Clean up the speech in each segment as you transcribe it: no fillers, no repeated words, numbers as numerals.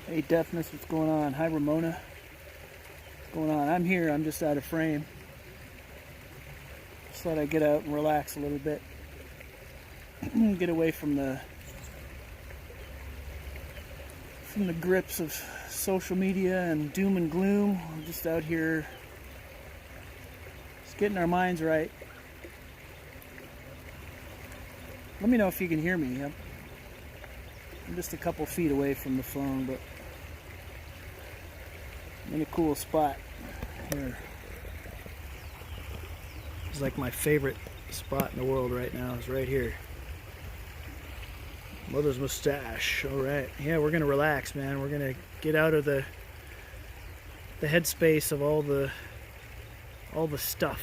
Hey Deafness, what's going on? Hi Ramona. What's going on? I'm here, I'm just out of frame. Just thought I'd get out and relax a little bit. Get away from the grips of social media and doom and gloom. I'm just out here just getting our minds right. Let me know if you can hear me. I'm just a couple feet away from the phone, but I'm in a cool spot here. It's like my favorite spot in the world right now is right here. Mother's mustache. All right. Yeah, we're gonna relax, man. We're gonna get out of the headspace of all the stuff.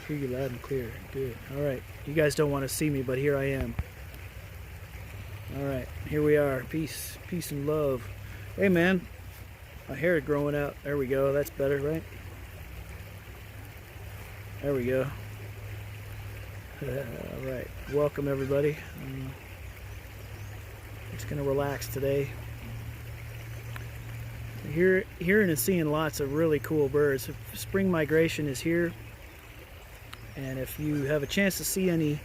Hear you loud and clear. Good. All right. You guys don't want to see me, but here I am. All right. Here we are. Peace, peace and love. Hey, man. My hair is growing out. There we go. That's better, right? There we go. All right. Welcome, everybody. Just gonna relax today. Hearing and seeing lots of really cool birds. Spring migration is here. And if you have a chance to see any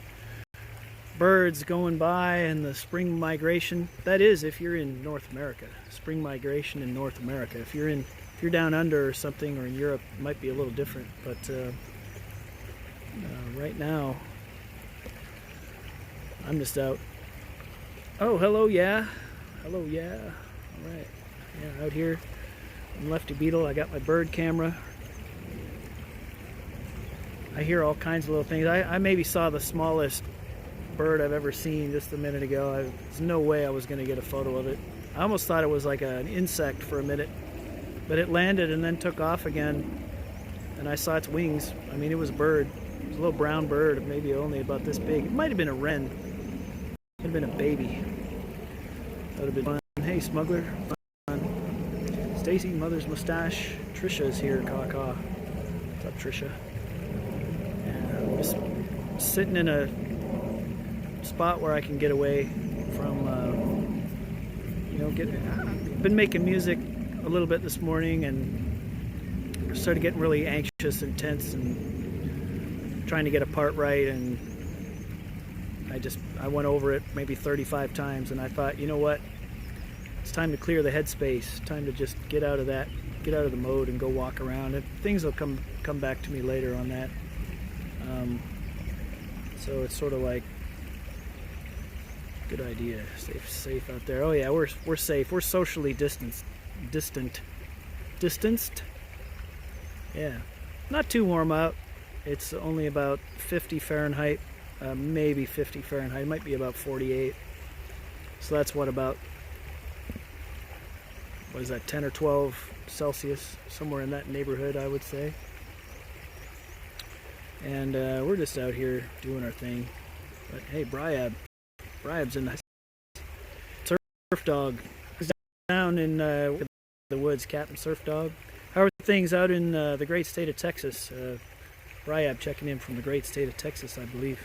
birds going by in the spring migration, that is if you're in North America. Spring migration in North America. If you're down under or something, or in Europe, it might be a little different. But right now, I'm just out. Oh, hello, yeah. Hello, yeah. All right. Yeah, out here in Lefty Beatle. I got my bird camera. I hear all kinds of little things. I maybe saw the smallest bird I've ever seen just a minute ago. There's no way I was going to get a photo of it. I almost thought it was like an insect for a minute, but it landed and then took off again, and I saw its wings. I mean, it was a bird. It was a little brown bird, maybe only about this big. It might have been a wren. It could have been a baby. That would have been fun. Hey, smuggler. Stacy, Mother's Mustache. Trisha's here. Caw-caw. What's up, Trisha? Just sitting in a spot where I can get away from, been making music a little bit this morning and started getting really anxious and tense and trying to get a part right, and I went over it maybe 35 times, and I thought, you know what, it's time to clear the headspace, time to just get out of the mode and go walk around, and things will come back to me later on that. So it's sort of like, good idea. Safe out there. Oh yeah, we're safe. We're socially distanced. Yeah, not too warm out. It's only about 50 Fahrenheit, maybe 50 Fahrenheit. It might be about 48. So that's what is that, 10 or 12 Celsius, somewhere in that neighborhood, I would say. And we're just out here doing our thing. But hey, Bryab's in the Surf Dog. He's down in the woods, Captain Surf Dog. How are things out in the great state of Texas? Bryab checking in from the great state of Texas, I believe.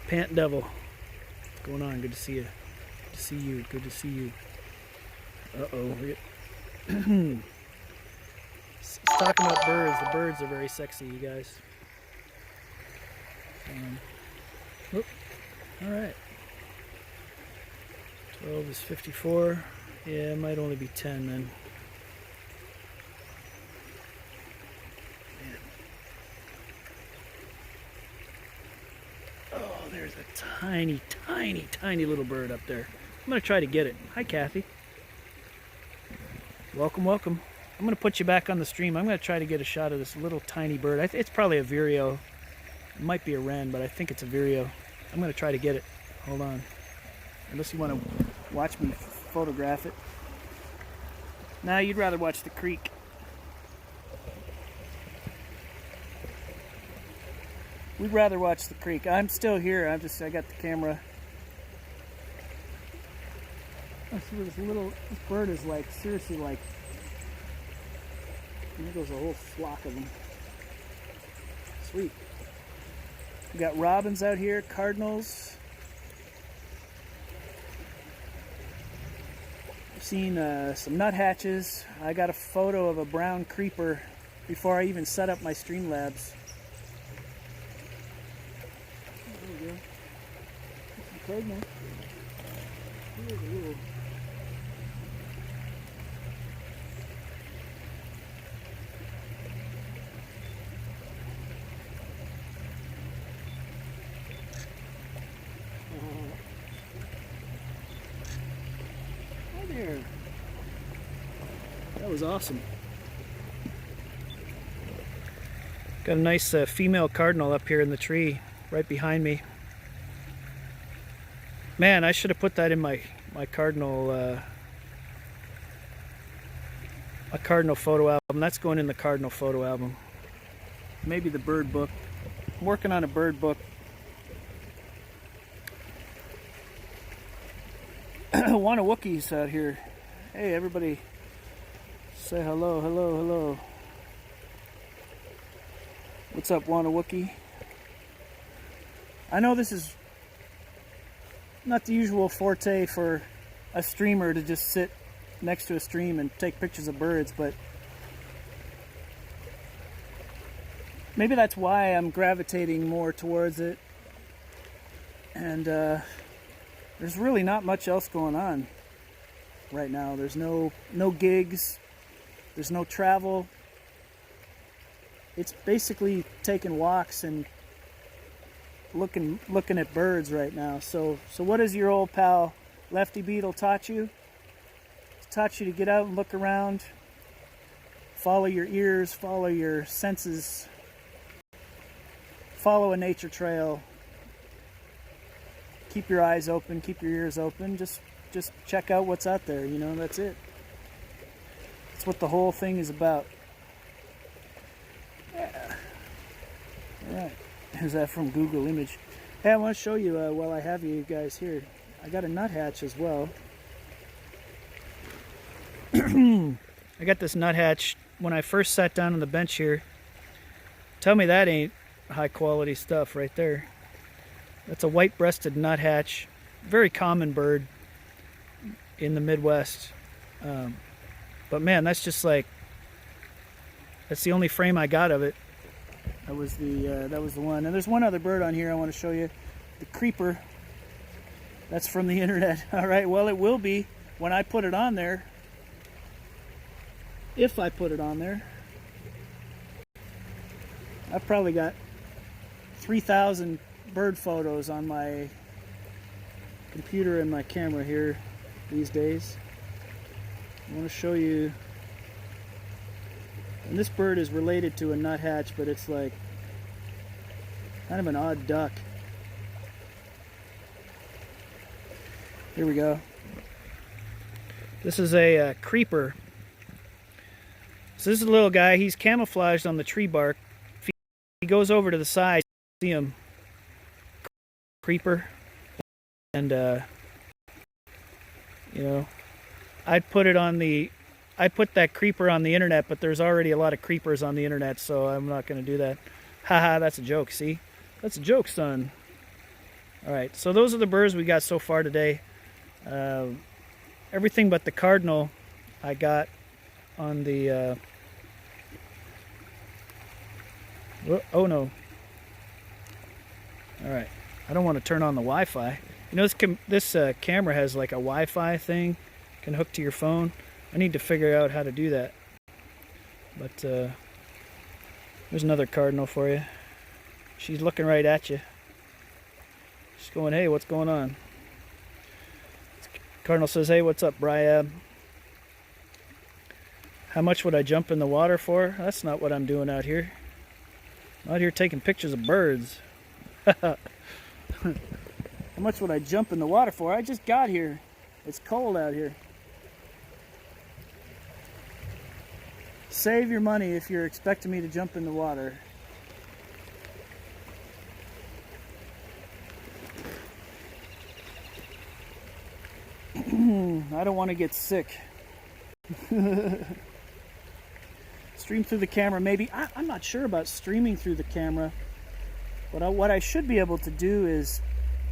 Pant Devil, what's going on? Good to see you. Good to see you. Good to see you. Uh-oh. Let's talk about birds. The birds are very sexy, you guys. All right. 12 is 54. Yeah, it might only be 10 then. Man. Oh, there's a tiny, tiny, tiny little bird up there. I'm going to try to get it. Hi, Kathy. Welcome, welcome. I'm going to put you back on the stream. I'm going to try to get a shot of this little tiny bird. It's probably a vireo. It might be a wren, but I think it's a vireo. I'm going to try to get it. Hold on. Unless you want to watch me photograph it. Nah, you'd rather watch the creek. We'd rather watch the creek. I'm still here. I got the camera. Oh, see this bird is like, seriously like, there goes a whole flock of them. Sweet. We got robins out here, cardinals. seen some nuthatches. I got a photo of a brown creeper before I even set up my Streamlabs. There we go. Some cardinal. Here's a little. Hi there. That was awesome. Got a nice female cardinal up here in the tree right behind me. Man, I should have put that in my cardinal a cardinal photo album. That's going in the cardinal photo album. Maybe the bird book. I'm working on a bird book. Wookiees out here. Hey, everybody. Say hello, hello, hello. What's up, Wookie? I know this is not the usual forte for a streamer to just sit next to a stream and take pictures of birds, but maybe that's why I'm gravitating more towards it. And there's really not much else going on right now. There's no gigs. There's no travel. It's basically taking walks and looking at birds right now. So what has your old pal Lefty Beatle taught you? He's taught you to get out and look around, follow your ears, follow your senses, follow a nature trail. Keep your eyes open, keep your ears open. Just check out what's out there. You know, that's it. That's what the whole thing is about. Yeah. All right. Is that from Google Image? Hey, I want to show you while I have you guys here. I got a nuthatch as well. I got this nuthatch when I first sat down on the bench here. Tell me that ain't high quality stuff right there. That's a white-breasted nuthatch. Very common bird in the Midwest. But man, that's just like, that's the only frame I got of it. That was the one. And there's one other bird on here I want to show you. The creeper. That's from the internet. All right, well, it will be when I put it on there. If I put it on there. I've probably got 3,000 bird photos on my computer and my camera here these days. I want to show you, and this bird is related to a nuthatch, but it's like kind of an odd duck. Here we go. This is a creeper. So this is a little guy. He's camouflaged on the tree bark. If he goes over to the side, see him. Creeper. And you know, I put that creeper on the internet, but there's already a lot of creepers on the internet, so I'm not going to do that. Haha, that's a joke, see? That's a joke, son. Alright, so those are the birds we got so far today. Everything but the cardinal I got on the... oh no. Alright, I don't want to turn on the Wi-Fi. You know, this camera has like a Wi-Fi thing, can hook to your phone. I need to figure out how to do that. But there's another cardinal for you. She's looking right at you. She's going, hey, what's going on? Cardinal says, hey, what's up, Bryab? How much would I jump in the water for? That's not what I'm doing out here. I'm out here taking pictures of birds. How much would I jump in the water for? I just got here. It's cold out here. Save your money if you're expecting me to jump in the water. I don't want to get sick. Stream through the camera, maybe. I'm not sure about streaming through the camera. But what I should be able to do is,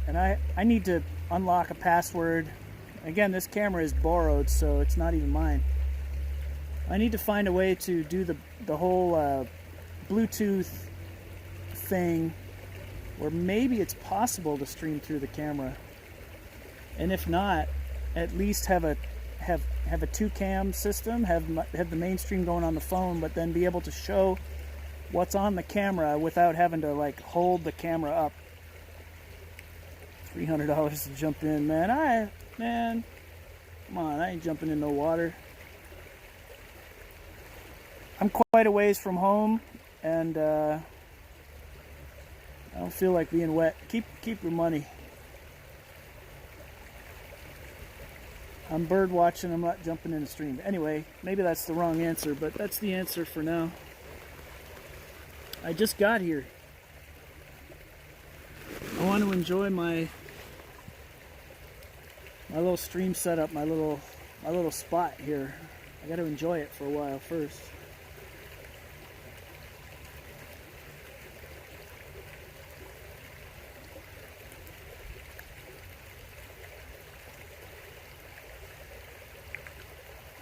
and I need to unlock a password Again, this camera is borrowed, so it's not even mine. I need to find a way to do the whole Bluetooth thing where maybe it's possible to stream through the camera. And if not, at least have a 2-cam system, have the mainstream going on the phone, but then be able to show what's on the camera without having to like hold the camera up. $300 to jump in, man. Come on, I ain't jumping in no water. I'm quite a ways from home, and I don't feel like being wet. Keep your money. I'm bird watching. I'm not jumping in the stream. Anyway, maybe that's the wrong answer, but that's the answer for now. I just got here. I want to enjoy my little stream setup, my little spot here. I got to enjoy it for a while first.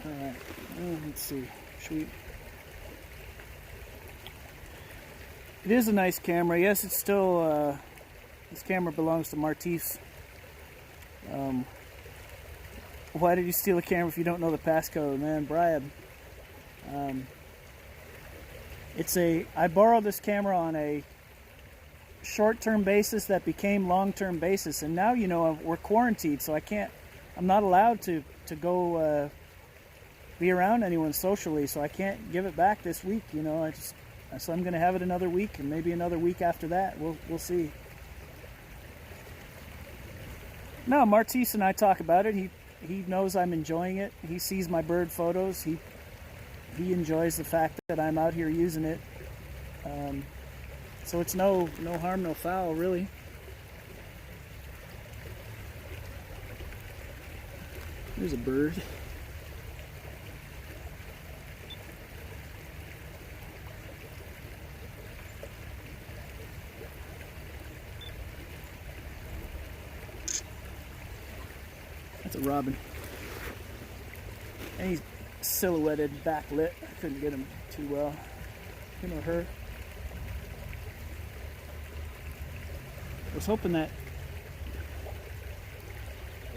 All right. Let's see. It is a nice camera. Yes, it's still. This camera belongs to Martis. Why did you steal a camera if you don't know the passcode, man, Brian? I borrowed this camera on a short-term basis that became long-term basis, and now we're quarantined, so I'm not allowed to go be around anyone socially, so I can't give it back this week. So I'm gonna have it another week, and maybe another week after that. We'll see. No, Martis and I talk about it. He knows I'm enjoying it. He sees my bird photos. He enjoys the fact that I'm out here using it. So it's no harm, no foul, really. There's a bird. That's a robin. And he's silhouetted, backlit. I couldn't get him too well. Him or her. I was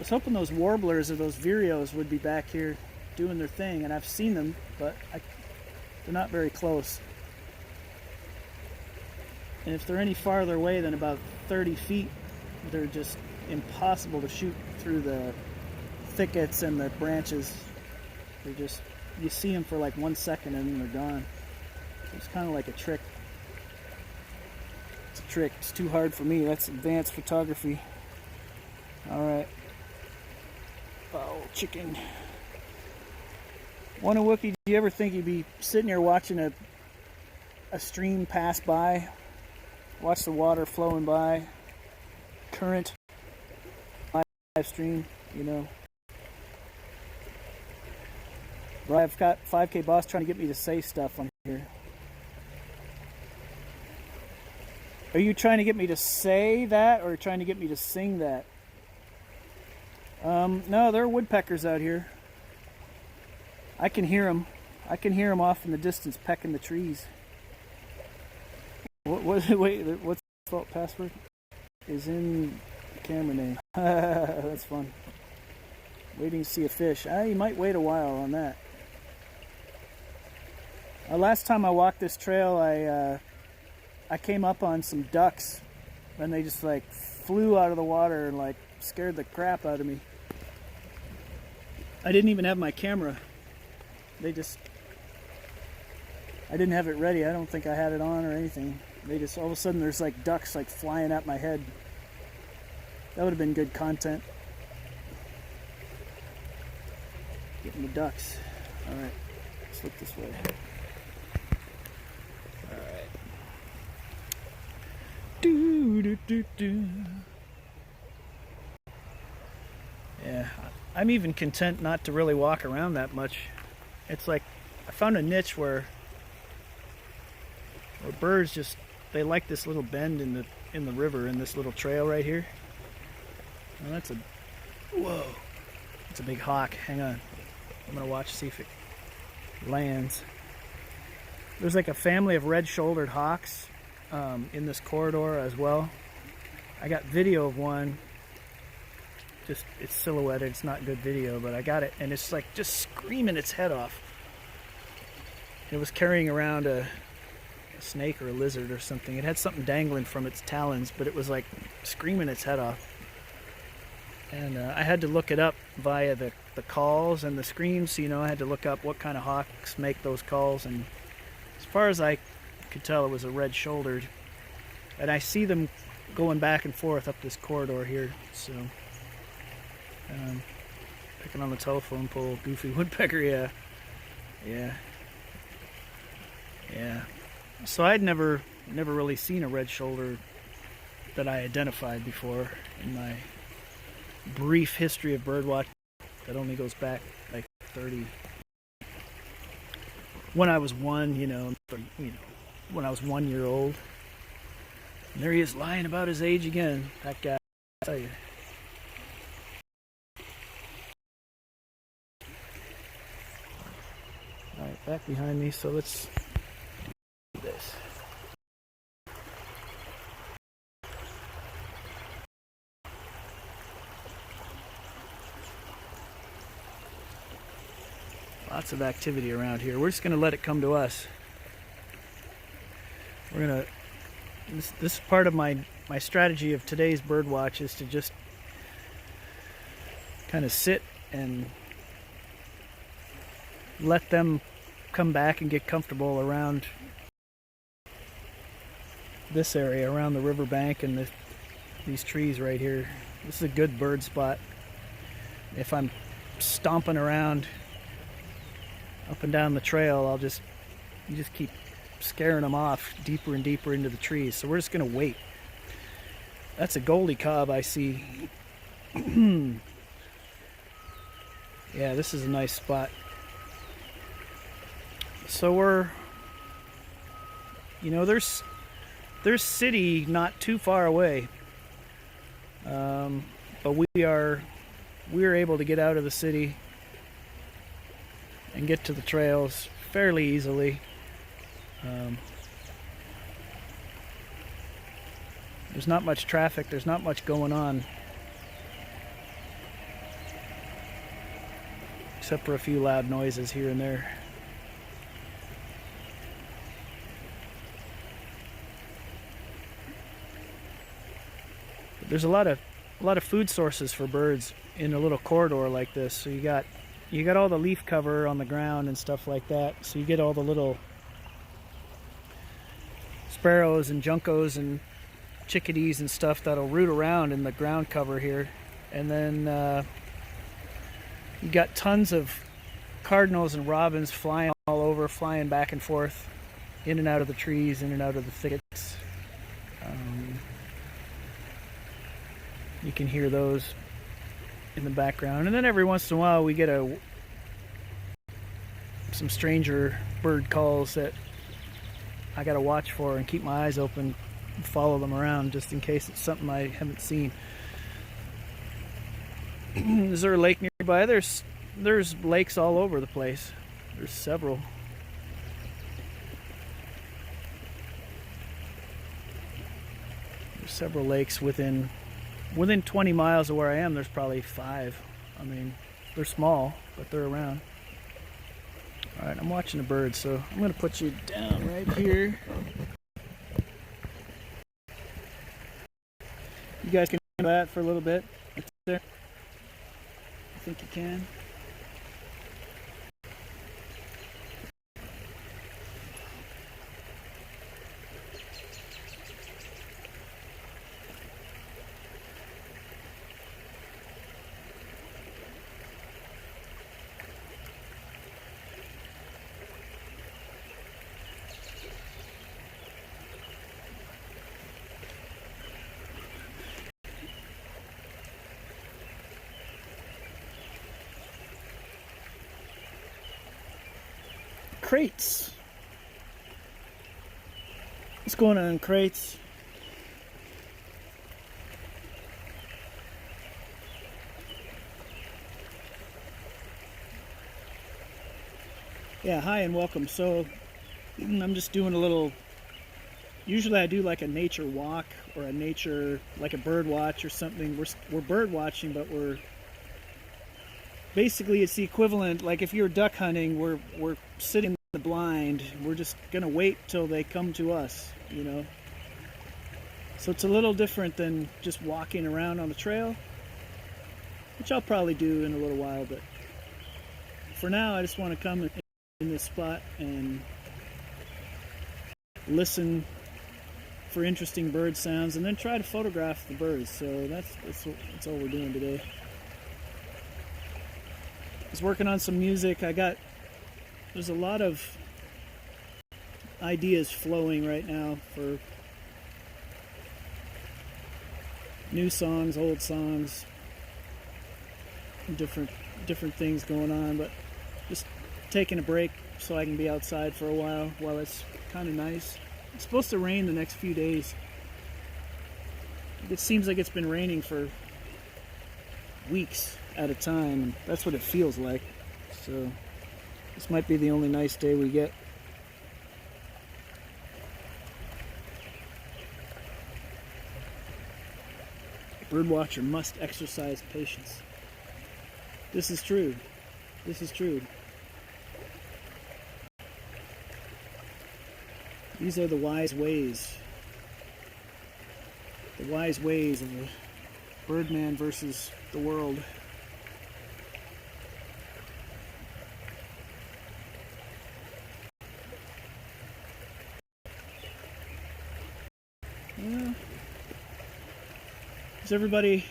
hoping those warblers or those vireos would be back here doing their thing, and I've seen them, but they're not very close. And if they're any farther away than about 30 feet, they're just impossible to shoot through the thickets and the branches. You see them for like 1 second and then they're gone. So it's kind of like a trick. It's a trick. It's too hard for me. That's advanced photography. Alright. Oh, chicken. Wonder Wookie, do you ever think you'd be sitting here watching a stream pass by? Watch the water flowing by. Current. Live stream, I've got 5K Boss trying to get me to say stuff on here. Are you trying to get me to say that, or trying to get me to sing that? No, there are woodpeckers out here. I can hear them. I can hear them off in the distance pecking the trees. Wait, what's the default password? Is in the camera name. That's fun. Waiting to see a fish. You might wait a while on that. Last time I walked this trail, I came up on some ducks, and they just like flew out of the water and like scared the crap out of me. I didn't even have my camera. I didn't have it ready. I don't think I had it on or anything. All of a sudden there's like ducks like flying at my head. That would have been good content. Getting the ducks. Alright, let's look this way. Alright. Yeah, I'm even content not to really walk around that much. It's like I found a niche where birds just, they like this little bend in the river, in this little trail right here. And that's a, whoa. It's a big hawk. Hang on. I'm gonna watch, see if it lands. There's like a family of red-shouldered hawks in this corridor as well. I got video of one. Just, it's silhouetted, it's not good video, but I got it, and it's like just screaming its head off. It was carrying around a snake or a lizard or something. It had something dangling from its talons, but it was like screaming its head off. And I had to look it up via the calls and the screams. You know, I had to look up what kind of hawks make those calls, and as far as I could tell, it was a red-shouldered. And I see them going back and forth up this corridor here, so picking on the telephone pole. Goofy woodpecker. Yeah. So I'd never really seen a red shoulder that I identified before in my brief history of birdwatching that only goes back like 30. When I was one, when I was 1 year old. And there he is, lying about his age again. That guy, I tell you. All right, back behind me. So let's do this. Lots of activity around here. We're just going to let it come to us. We're going to. This is part of my strategy of today's bird watch, is to just kind of sit and let them come back and get comfortable around this area, around the riverbank and these trees right here. This is a good bird spot. If I'm stomping around up and down the trail, you just keep scaring them off deeper and deeper into the trees. So we're just going to wait. That's a Goldie cob I see. Yeah, this is a nice spot. So we're, there's city not too far away, but we're able to get out of the city and get to the trails fairly easily. There's not much traffic, there's not much going on, except for a few loud noises here and there. But there's a lot of food sources for birds in a little corridor like this. So you got all the leaf cover on the ground and stuff like that, so you get all the little sparrows and juncos and chickadees and stuff that'll root around in the ground cover here. And then you got tons of cardinals and robins flying all over, flying back and forth, in and out of the trees, in and out of the thickets. You can hear those in the background. And then every once in a while we get some stranger bird calls that I gotta watch for and keep my eyes open and follow them around, just in case it's something I haven't seen. Is there a lake nearby? There's lakes all over the place. There's several. There's several lakes within 20 miles of where I am. There's probably 5. I mean, they're small, but they're around. All right, I'm watching the birds, so I'm going to put you down right here. You guys can do that for a little bit. Right there. I think you can. Crates. What's going on, crates? Yeah, hi and welcome. So I'm just doing a little, usually I do like a nature walk or a nature, like a bird watch or something. We're bird watching, but we're basically, it's the equivalent, like if you're duck hunting, we're sitting in the blind. We're just gonna wait till they come to us, you know. So it's a little different than just walking around on the trail, which I'll probably do in a little while, but for now I just want to come in this spot and listen for interesting bird sounds and then try to photograph the birds. So that's all we're doing today. I was working on some music. There's a lot of ideas flowing right now for new songs, old songs, different things going on, but just taking a break so I can be outside for a while it's kind of nice. It's supposed to rain the next few days. It seems like it's been raining for weeks at a time, and that's what it feels like. So this might be the only nice day we get. A birdwatcher must exercise patience. This is true. This is true. These are the wise ways. The wise ways of the birdman versus the world. Yeah. Is everybody,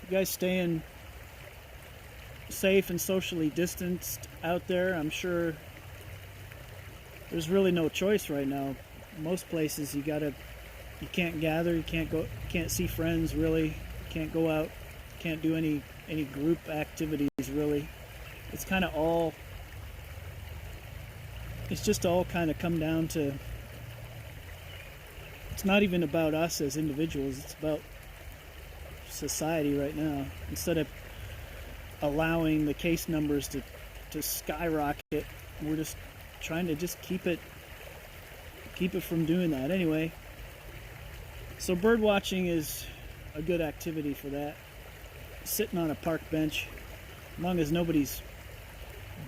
you guys staying safe and socially distanced out there? I'm sure there's really no choice right now. Most places you can't gather, you can't see friends really, you can't go out, can't do any group activities really. It's kind of all, it's just all kind of come down to, it's not even about us as individuals, it's about society right now. Instead of allowing the case numbers to skyrocket, we're just trying to just keep it from doing that. Anyway, so bird watching is a good activity for that. Sitting on a park bench, as long as nobody's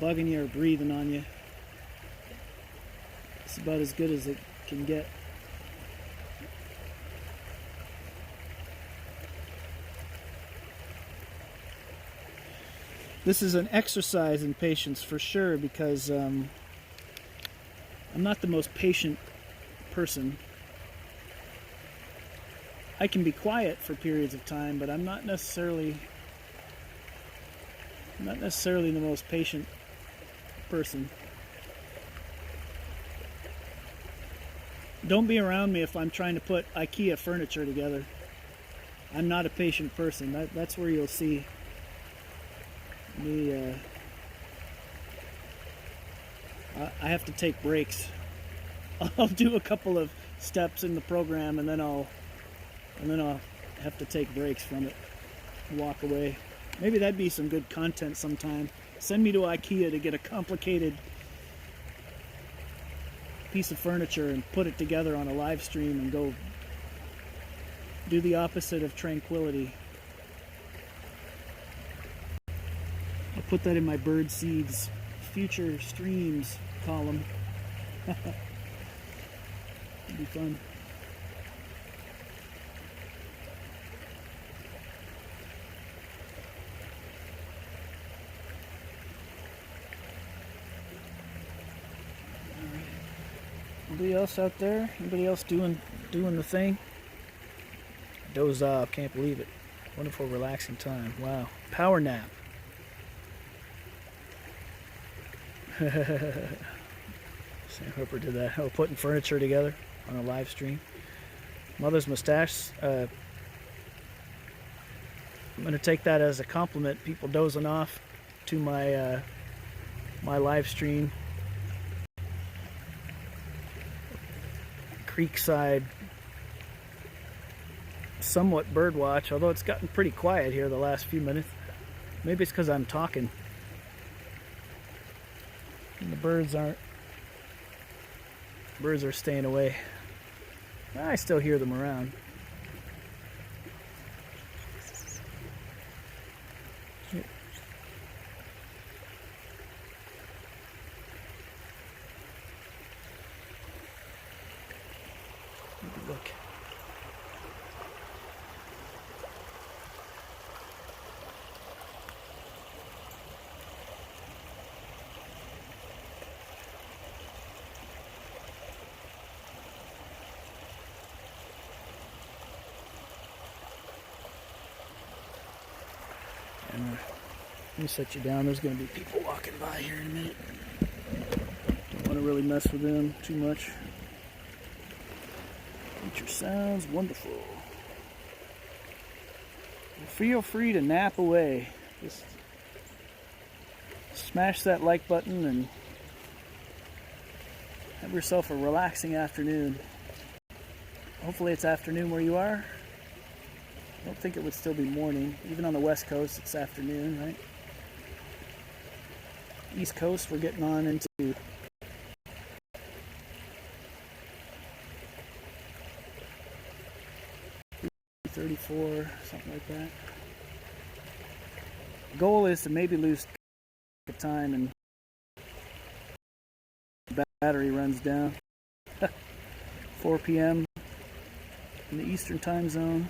bugging you or breathing on you, it's about as good as it can get. This is an exercise in patience for sure, because I'm not the most patient person. I can be quiet for periods of time, but I'm not necessarily the most patient person. Don't be around me if I'm trying to put IKEA furniture together. I'm not a patient person. That's where you'll see me. I have to take breaks. I'll do a couple of steps in the program, and then I'll have to take breaks from it, walk away. Maybe that'd be some good content sometime. Send me to IKEA to get a complicated piece of furniture and put it together on a live stream and go do the opposite of tranquility. I'll put that in my bird seeds future streams column. It'd be fun. Anybody else out there? Anybody else doing the thing? Doze off, can't believe it. Wonderful relaxing time. Wow. Power nap. Sam Hooper did that. Oh, putting furniture together on a live stream. Mother's mustache. I'm going to take that as a compliment. People dozing off to my my live stream. Creekside, somewhat bird watch, although it's gotten pretty quiet here the last few minutes. Maybe it's because I'm talking. birds aren't. Birds are staying away. I still hear them around. Look. And let me set you down. There's going to be people walking by here in a minute. Don't want to really mess with them too much. Nature sounds wonderful. Feel free to nap away. Just smash that like button and have yourself a relaxing afternoon. Hopefully it's afternoon where you are. I don't think it would still be morning. Even on the West Coast, it's afternoon, right? East Coast, we're getting on into 34, something like that. The goal is to maybe lose time and the battery runs down. 4 p.m. in the Eastern time zone.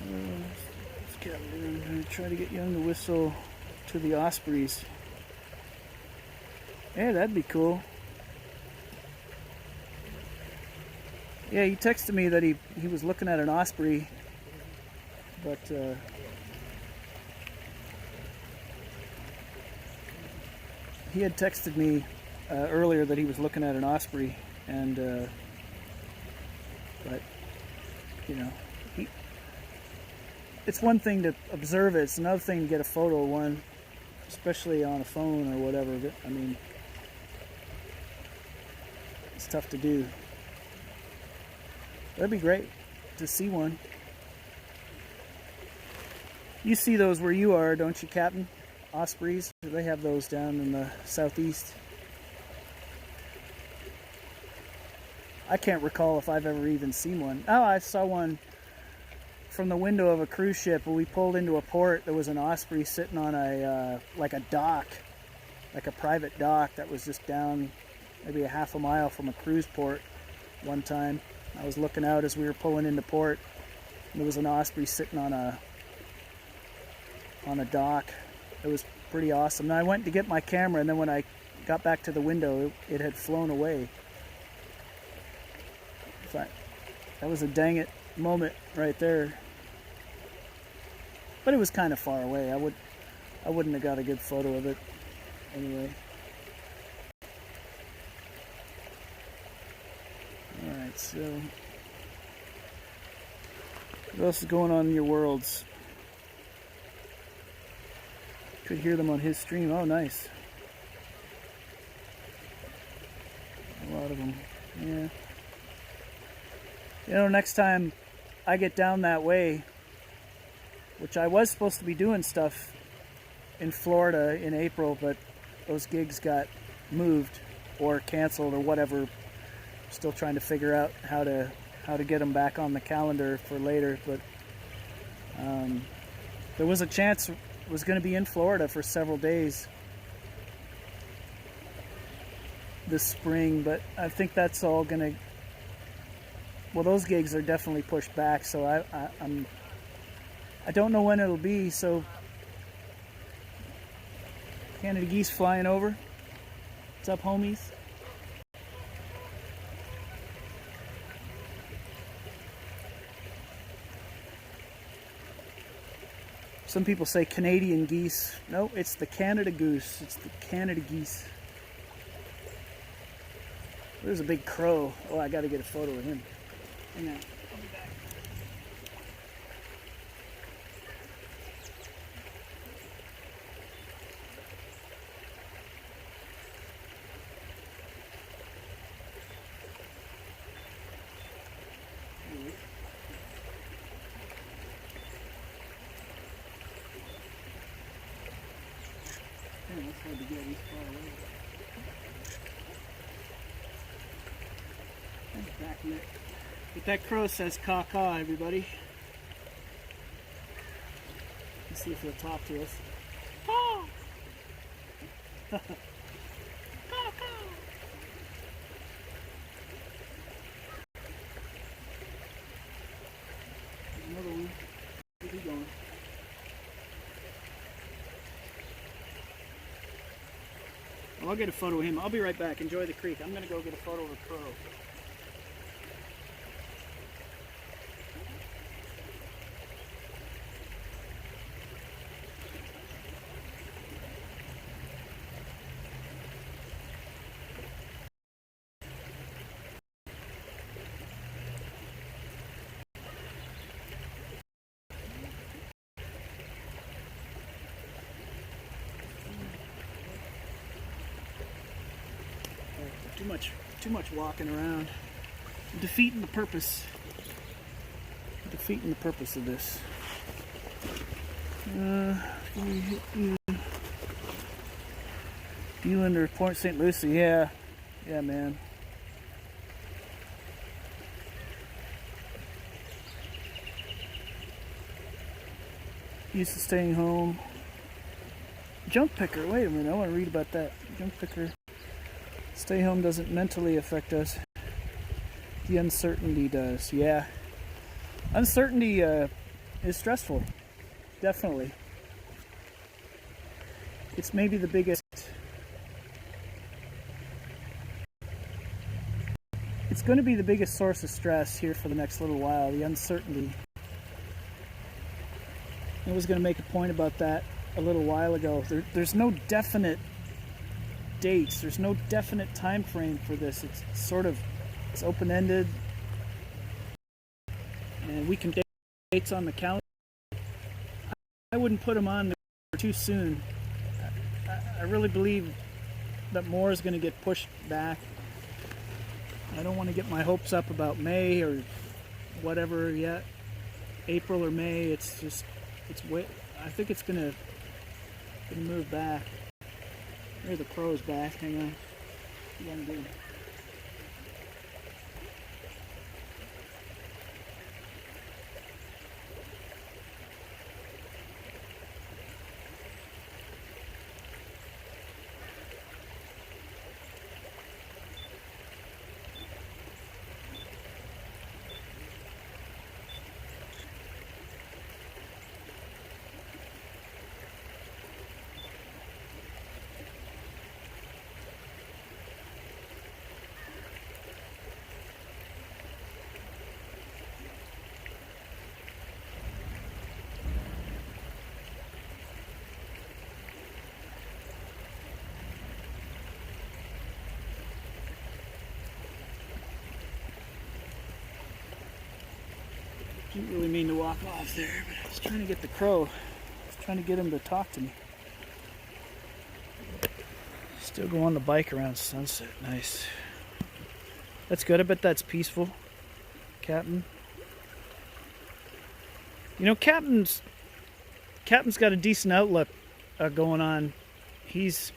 I'm going to try to get Young to whistle to the ospreys. Yeah, that'd be cool. Yeah, he texted me that he was looking at an osprey, but he had texted me earlier that he was looking at an osprey, and but you know, it's one thing to observe it; it's another thing to get a photo of one, especially on a phone or whatever. I mean, it's tough to do. That'd be great to see one. You see those where you are, don't you, Captain? Ospreys? They have those down in the southeast. I can't recall if I've ever even seen one. Oh, I saw one from the window of a cruise ship. When we pulled into a port, there was an osprey sitting on a like a dock, like a private dock that was just down maybe a half a mile from a cruise port one time. I was looking out as we were pulling into port, and there was an osprey sitting on a dock. It was pretty awesome. Now I went to get my camera, and then when I got back to the window, it had flown away. That was a dang it moment right there. But it was kind of far away. I wouldn't have got a good photo of it anyway. Alright, so what else is going on in your worlds? Could hear them on his stream. Oh, nice. A lot of them. Yeah. You know, next time I get down that way, which I was supposed to be doing stuff in Florida in April, but those gigs got moved or canceled or whatever. Still trying to figure out how to get them back on the calendar for later, but there was a chance I was going to be in Florida for several days this spring, but I think that's all going to, well, those gigs are definitely pushed back, so I don't know when it'll be. So Canada geese flying over. What's up, homies? Some people say Canadian geese. No, it's the Canada goose. It's the Canada geese. There's a big crow. Oh, I got to get a photo of him. Hang on. I'll be back. hard to get. He's far away. Back in it. But that crow says caw-caw, everybody. Let's see if he'll talk to us. Caw! Caw-caw! There's another one. Where's he going? Well, I'll get a photo of him. I'll be right back. Enjoy the creek. I'm going to go get a photo of a crow. Too much walking around. Defeating the purpose. Defeating the purpose of this. You under Port St. Lucie, yeah. Yeah, man. Used to staying home. Junk picker, wait a minute, I want to read about that. Junk picker. Stay home doesn't mentally affect us. The uncertainty does. Yeah. Uncertainty is stressful. Definitely. It's maybe the biggest... It's going to be the biggest source of stress here for the next little while, the uncertainty. I was going to make a point about that a little while ago. There's no definite dates. There's no definite time frame for this. It's sort of, it's open-ended, and we can take dates on the calendar. I wouldn't put them on too soon. I really believe that more is going to get pushed back. I don't want to get my hopes up about May or whatever yet. April or May. It's just, I think it's going to move back. Here the crow's back. Hang on. What are you gonna do? Didn't really mean to walk off there, but I was trying to get the crow. I was trying to get him to talk to me. Still go on the bike around sunset. Nice. That's good. I bet that's peaceful. Captain. You know, Captain's got a decent outlook going on. He's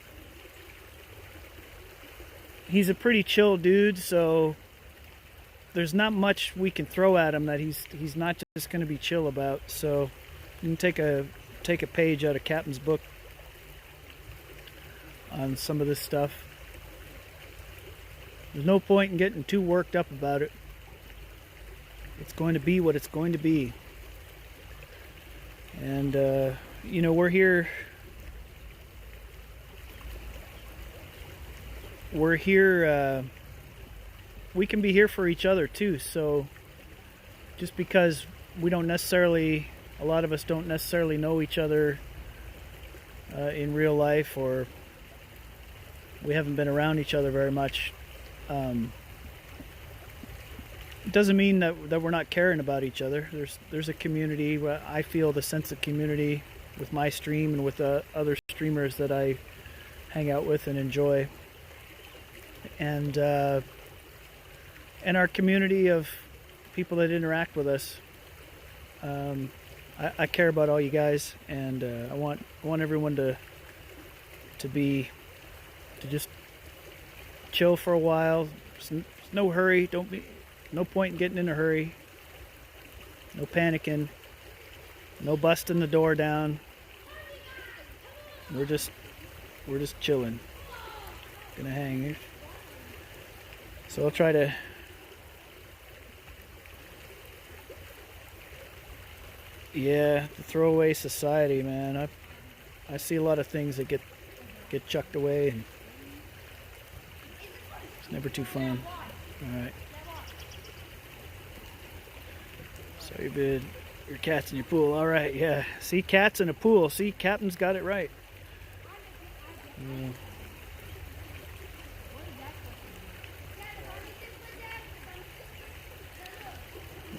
a pretty chill dude, so there's not much we can throw at him that he's not just going to be chill about. So you can take a page out of Captain's book on some of this stuff. There's no point in getting too worked up about it. It's going to be what it's going to be. And you know, we're here. We can be here for each other too. So just because we don't necessarily, a lot of us don't necessarily know each other in real life, or we haven't been around each other very much, it doesn't mean that we're not caring about each other. There's a community. Where I feel the sense of community with my stream and with the other streamers that I hang out with and enjoy, and our community of people that interact with us. I care about all you guys, and I want everyone to to just chill for a while. There's no hurry. No point in getting in a hurry. No panicking. No busting the door down. We're just chilling. Gonna hang here. So I'll try to. Yeah, the throwaway society, man. I see a lot of things that get chucked away, and it's never too fun. All right. Sorry, bid. Your cat's in your pool. All right, yeah. See, cats in a pool. See, Captain's got it right. Yeah.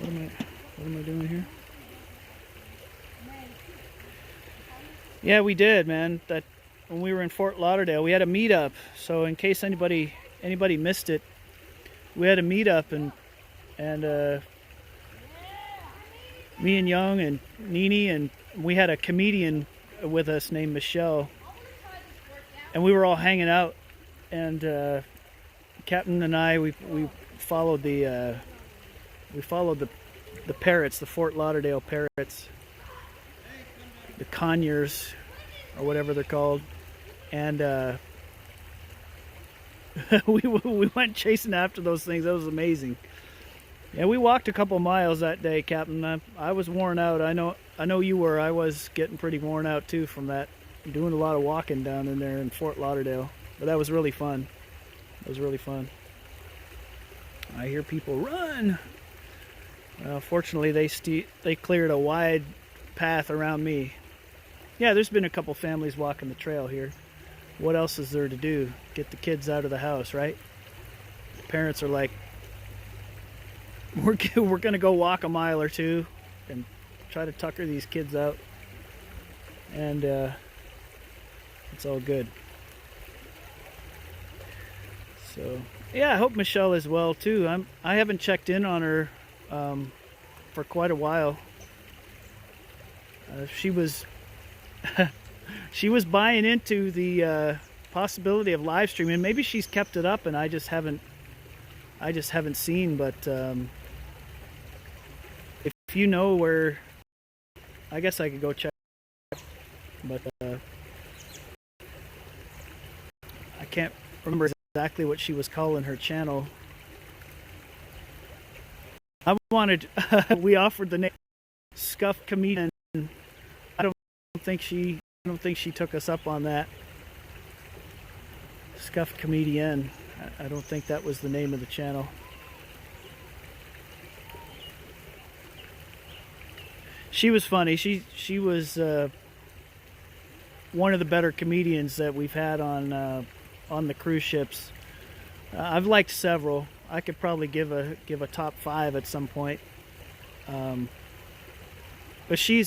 What am I doing here? Yeah, we did, man. That when we were in Fort Lauderdale, we had a meetup. So in case anybody missed it, we had a meetup, and me and Young and Nini, and we had a comedian with us named Michelle, and we were all hanging out. And Captain and I, we followed the parrots, the Fort Lauderdale parrots, the conures, or whatever they're called, and we went chasing after those things. That was amazing. Yeah, we walked a couple miles that day, Captain. I was worn out. I know you were. I was getting pretty worn out too from that. Doing a lot of walking down in there in Fort Lauderdale, but that was really fun. It was really fun. I hear people run. Fortunately, they cleared a wide path around me. Yeah, there's been a couple families walking the trail here. What else is there to do? Get the kids out of the house, right? The parents are like, we're gonna go walk a mile or two and try to tucker these kids out, and it's all good. So yeah, I hope Michelle is well too. I haven't checked in on her for quite a while. She was buying into the possibility of live streaming. Maybe she's kept it up and I just haven't seen. But if you know where, I guess I could go check. But I can't remember exactly what she was calling her channel. We offered the name Scuff Comedian. I don't think she took us up on that. Scuff Comedian. I don't think that was the name of the channel. She was funny. She was one of the better comedians that we've had on the cruise ships. I've liked several. I could probably give a top 5 at some point. But she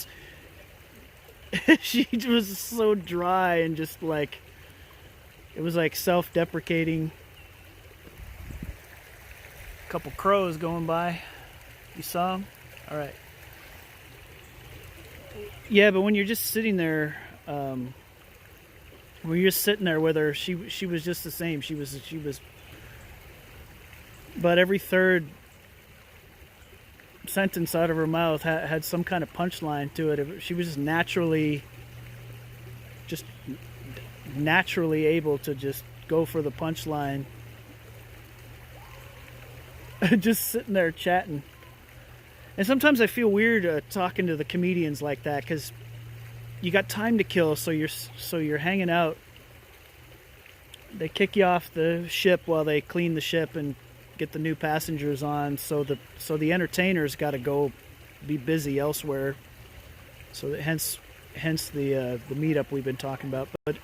was so dry and just like, it was like self-deprecating. A couple crows going by. You saw them? All right. Yeah, but when you're just sitting there, when you're just sitting there with her, she was just the same. She was. But every third sentence out of her mouth had some kind of punchline to it. She was naturally able to just go for the punchline. Just sitting there chatting. And sometimes I feel weird talking to the comedians like that, because you got time to kill, so you're hanging out. They kick you off the ship while they clean the ship and get the new passengers on, so the entertainers got to go be busy elsewhere. So that hence the meetup we've been talking about. But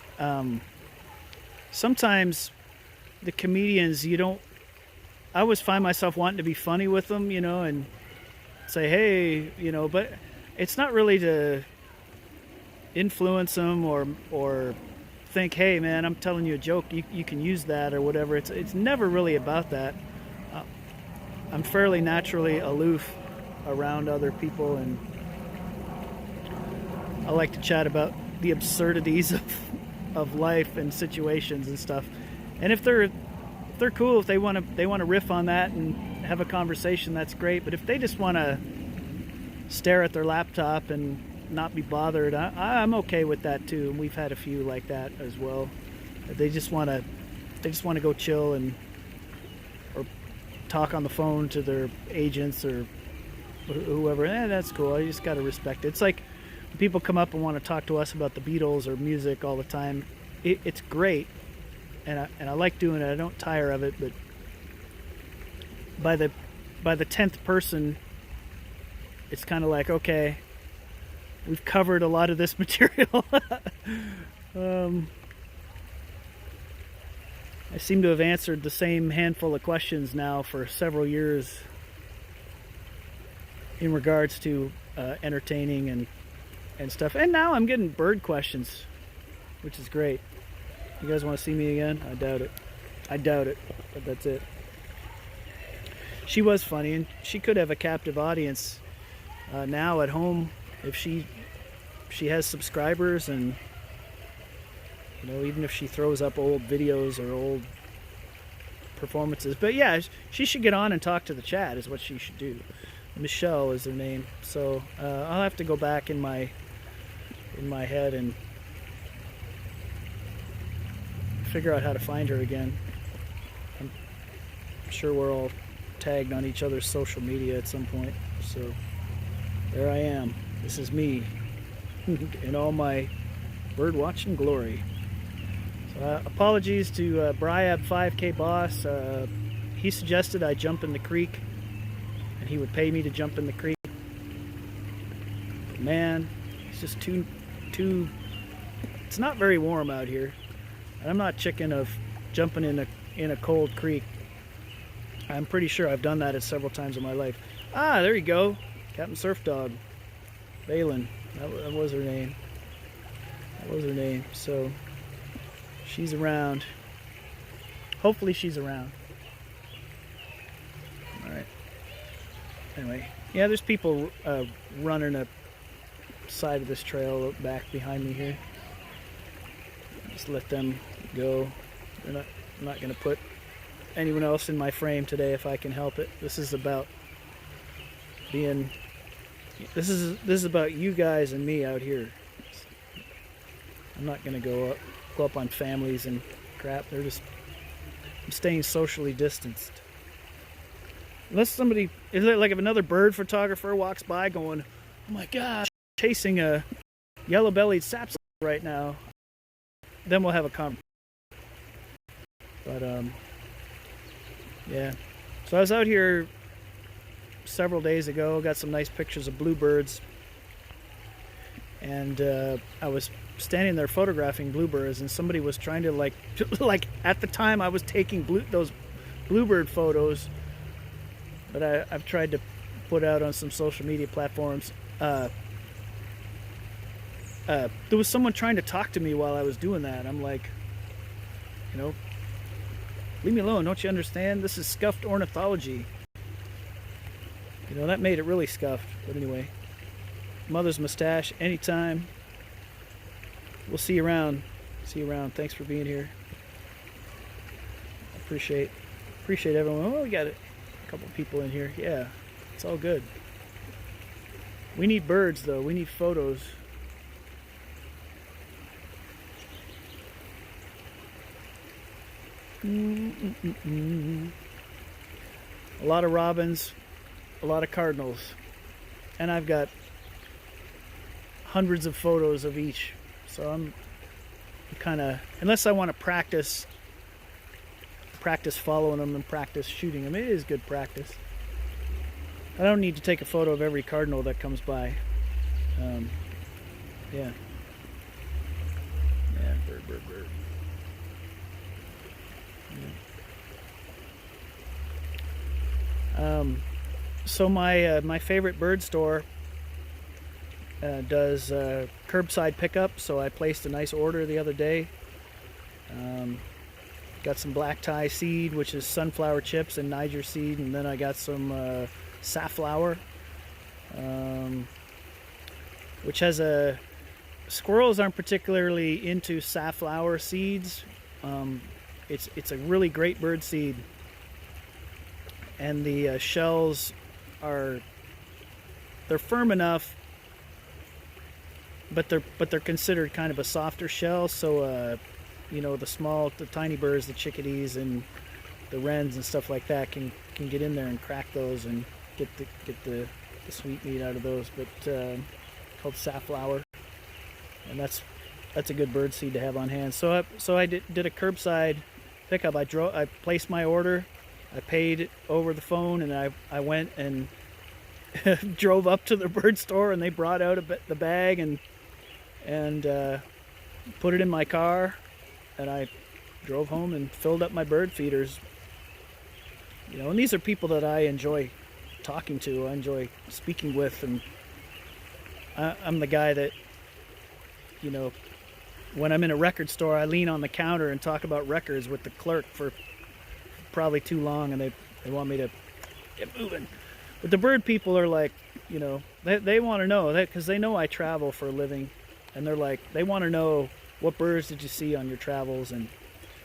sometimes the comedians, I always find myself wanting to be funny with them, and say, hey, but it's not really to influence them or think, hey man, I'm telling you a joke, you can use that or whatever. It's never really about that. I'm fairly naturally aloof around other people, and I like to chat about the absurdities of life and situations and stuff. And if they're cool, if they want to riff on that and have a conversation, that's great. But if they just want to stare at their laptop and not be bothered, I'm okay with that too. And we've had a few like that as well. They just want to go chill and or talk on the phone to their agents or whoever. That's cool. I just got to respect it. It's like when people come up and want to talk to us about the Beatles or music all the time. It's great, and I like doing it. I don't tire of it. But by the 10th person, it's kind of like, okay, we've covered a lot of this material. I seem to have answered the same handful of questions now for several years in regards to entertaining and stuff. And now I'm getting bird questions, which is great. You guys want to see me again? I doubt it. I doubt it, but that's it. She was funny, and she could have a captive audience now at home if she has subscribers, and even if she throws up old videos or old performances. But yeah, she should get on and talk to the chat is what she should do. Michelle is her name. So I'll have to go back in my head and figure out how to find her again. I'm sure we're all tagged on each other's social media at some point. So there I am. This is me in all my bird watching glory. Apologies to Bryab 5K Boss. He suggested I jump in the creek, and he would pay me to jump in the creek. But man, it's just too. It's not very warm out here, and I'm not chicken of jumping in a cold creek. I'm pretty sure I've done that several times in my life. Ah, there you go, Captain Surf Dog, Balin. That was her name. That was her name. So. She's around. Hopefully she's around. Alright. Anyway, yeah, there's people running up side of this trail back behind me here. Just let them go. I'm not going to put anyone else in my frame today if I can help it. This is about being... This is about you guys and me out here. I'm not going to go up on families and crap. I'm staying socially distanced. Unless somebody, is it like if another bird photographer walks by going, oh my gosh, chasing a yellow-bellied sapsucker right now, then we'll have a conversation. But yeah. So I was out here several days ago, got some nice pictures of bluebirds, and I was standing there photographing bluebirds, and somebody was trying to like at the time I was taking those bluebird photos, but I've tried to put out on some social media platforms. There was someone trying to talk to me while I was doing that. I'm like, leave me alone, don't you understand? This is scuffed ornithology. That made it really scuffed. But anyway, mother's mustache, anytime. We'll see you around. See you around. Thanks for being here. Appreciate everyone. Oh, we got a couple people in here. Yeah, it's all good. We need birds, though. We need photos. A lot of robins, a lot of cardinals, and I've got hundreds of photos of each. So I'm kind of, unless I want to practice following them and practice shooting them. It is good practice. I don't need to take a photo of every cardinal that comes by. Yeah. Yeah, bird. Yeah. So my favorite bird store does curbside pickup, so I placed a nice order the other day. Got some black tie seed, which is sunflower chips, and Niger seed, and then I got some safflower, which has a Squirrels aren't particularly into safflower seeds. It's a really great bird seed, and the shells they're firm enough, but they're considered kind of a softer shell. So the tiny birds, the chickadees and the wrens and stuff like that can get in there and crack those and get the sweet meat out of those. But called safflower, and that's a good bird seed to have on hand. So I did a curbside pickup. I placed my order, I paid over the phone, and I went and drove up to the bird store, and they brought out the bag and put it in my car, and I drove home and filled up my bird feeders. And these are people that I enjoy talking to, I enjoy speaking with, and I'm the guy that, when I'm in a record store, I lean on the counter and talk about records with the clerk for probably too long, and they want me to get moving. But the bird people are like, they want to know that, because they know I travel for a living, and they're like, they want to know, what birds did you see on your travels? And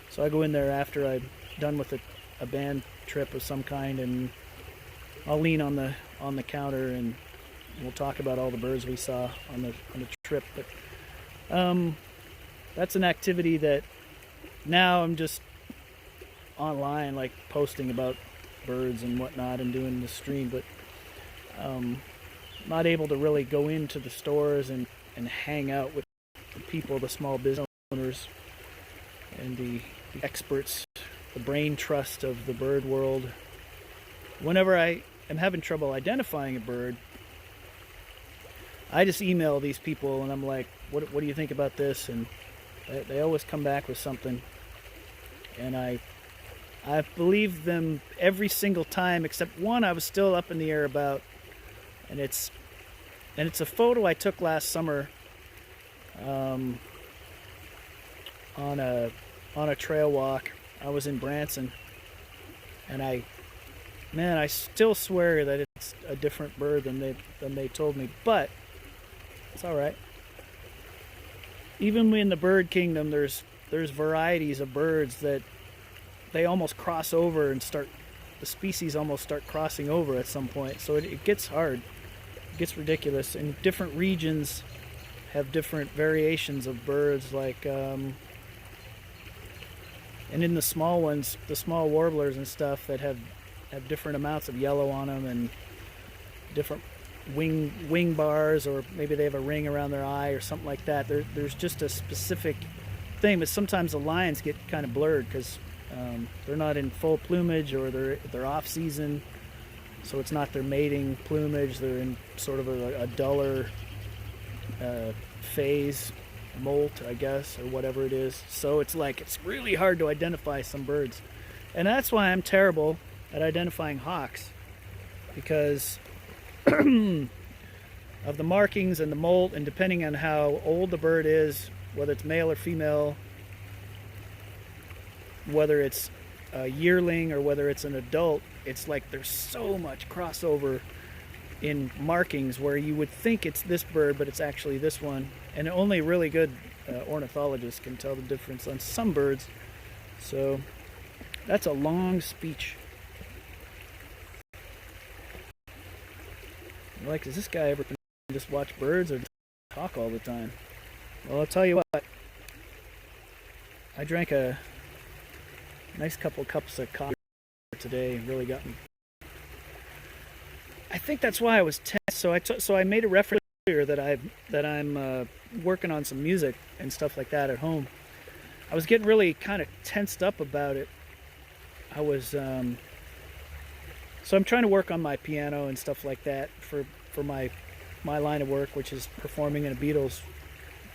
so I go in there after I'm done with a band trip of some kind, and I'll lean on the counter, and we'll talk about all the birds we saw on the trip. But that's an activity that now I'm just online, like posting about birds and whatnot and doing the stream, but not able to really go into the stores and hang out with the people, the small business owners, and the experts, the brain trust of the bird world. Whenever I am having trouble identifying a bird, I just email these people and I'm like, what do you think about this? And they always come back with something, and I believe them every single time, except one I was still up in the air about, and it's a photo I took last summer on a trail walk. I was in Branson, and I still swear that it's a different bird than they told me, but it's all right. Even in the bird kingdom, there's varieties of birds that they almost cross over and the species almost start crossing over at some point. So it gets hard. It gets ridiculous. And different regions have different variations of birds, like and in the small ones, the small warblers and stuff that have different amounts of yellow on them, and different wing bars, or maybe they have a ring around their eye or something like that. There's just a specific thing, but sometimes the lines get kind of blurred because they're not in full plumage, or they're off season, so it's not their mating plumage. They're in sort of a duller phase, molt, I guess, or whatever it is. So it's really hard to identify some birds, and that's why I'm terrible at identifying hawks, because of the markings and the molt, and depending on how old the bird is, whether it's male or female, whether it's a yearling or whether it's an adult, it's like there's so much crossover in markings where you would think it's this bird, but it's actually this one. And only really good ornithologists can tell the difference on some birds. So that's a long speech. Like, does this guy ever just watch birds or talk all the time? Well, I'll tell you what. I drank a nice couple cups of coffee today. It really got me. I think that's why I was tense. So I made a reference earlier that I'm working on some music and stuff like that at home. I was getting really kind of tensed up about it. I was so I'm trying to work on my piano and stuff like that for my line of work, which is performing in a Beatles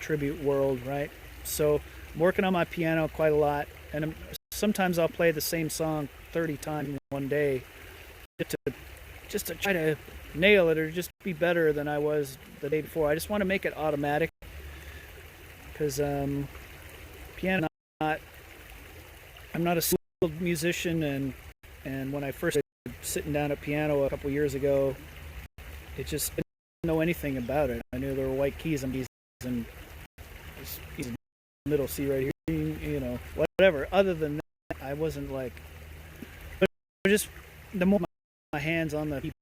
tribute world, right? So I'm working on my piano quite a lot, and sometimes I'll play the same song 30 times in one day just to try to nail it, or just be better than I was the day before. I just want to make it automatic, because piano, I'm not a skilled musician, and when I first started sitting down at piano a couple years ago, it just didn't know anything about it. I knew there were white keys and middle C right here, you know, whatever. Other than that, I wasn't like, but just the more my hands on the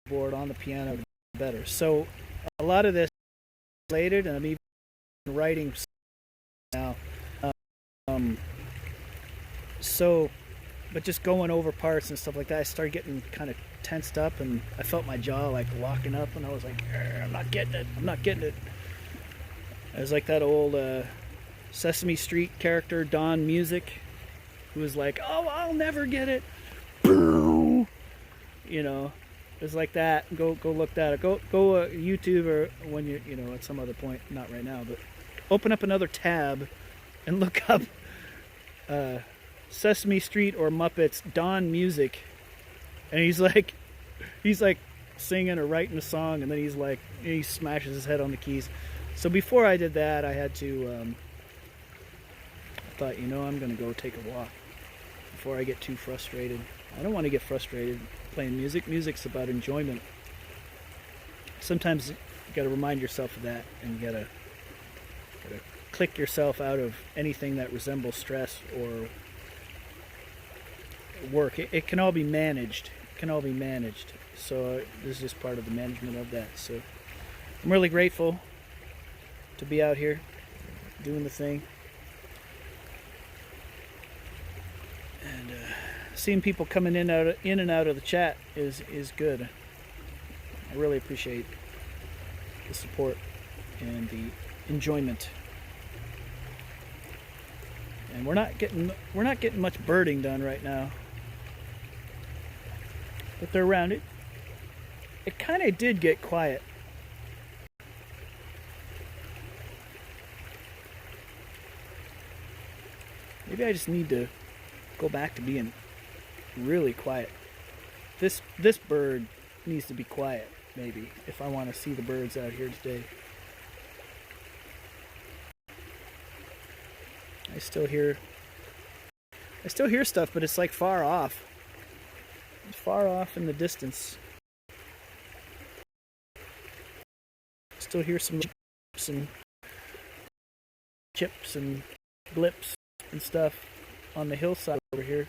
keyboard, on the piano, the better. So a lot of this is related, and I'm even writing now. So, but just going over parts and stuff like that, I started getting kind of tensed up, and I felt my jaw like locking up, and I was like, I'm not getting it. I'm not getting it. I was like that old Sesame Street character, Don Music, who was like, oh, I'll never get it. You know, it was like that. Go look that up. Go YouTube, or when you know, at some other point, not right now, but open up another tab and look up Sesame Street or Muppets Don Music, and he's like singing or writing a song, and then he smashes his head on the keys. So before I did that, I had to I thought, you know, I'm gonna go take a walk before I get too frustrated. I don't want to get frustrated playing music. Music's about enjoyment. Sometimes you gotta remind yourself of that, and you gotta click yourself out of anything that resembles stress or work. It can all be managed. It can all be managed. So this is just part of the management of that. So I'm really grateful to be out here doing the thing, and seeing people coming in and out of the chat is good. I really appreciate the support and the enjoyment. And we're not getting much birding done right now, but they're around it. It kind of did get quiet. Maybe I just need to go back to being really quiet. This bird needs to be quiet, maybe, if I want to see the birds out here today. I still hear stuff, but it's like far off. It's far off in the distance. Still hear some chips and blips and stuff on the hillside over here.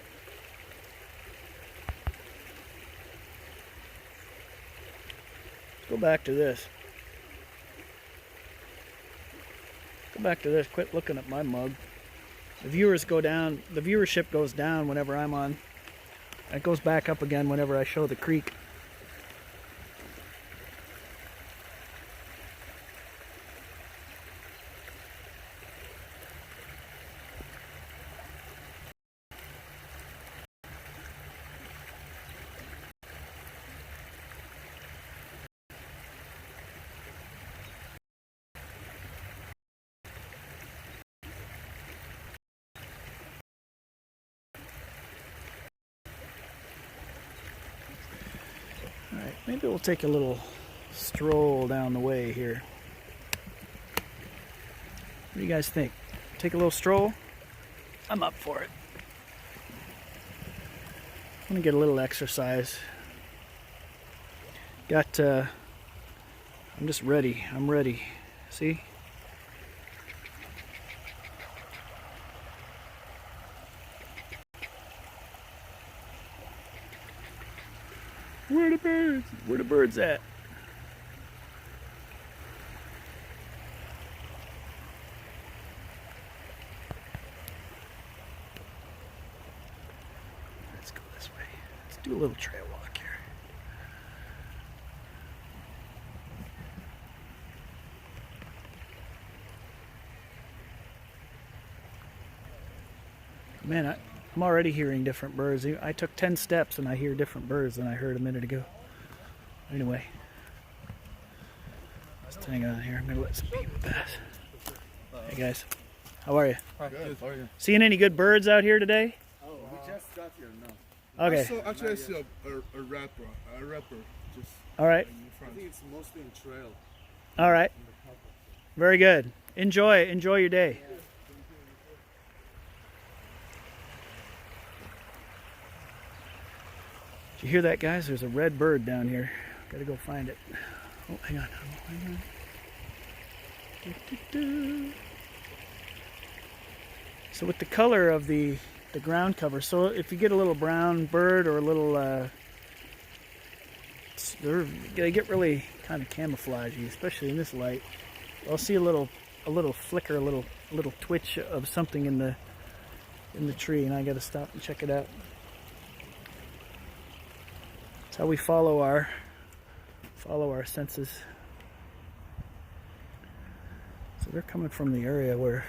Let's go back to this. Go back to this. Quit looking at my mug. The viewers go down. The viewership goes down whenever I'm on. It goes back up again whenever I show the creek. Alright, maybe we'll take a little stroll down the way here. What do you guys think? Take a little stroll? I'm up for it. I'm gonna get a little exercise. I'm just ready. I'm ready. See? Where the birds? Where the birds at? Let's go this way. Let's do a little trail walk here. Man, I'm already hearing different birds. I took 10 steps and I hear different birds than I heard a minute ago. Anyway, just hang on here. I'm going to let some people pass. Hey guys, how are you? Good. How are you? Seeing any good birds out here today? Oh, we just got here now. Okay. Actually, I see a rapper. Just all right. in front. I think it's mostly in trail. All right. Very good. Enjoy your day. Did you hear that, guys? There's a red bird down here. Gotta go find it. Oh, hang on. So with the color of the ground cover, so if you get a little brown bird or a little, they get really kind of camouflagey, especially in this light. I'll see a little flicker, a little twitch of something in the tree, and I got to stop and check it out. That's how we follow our senses. So they're coming from the area where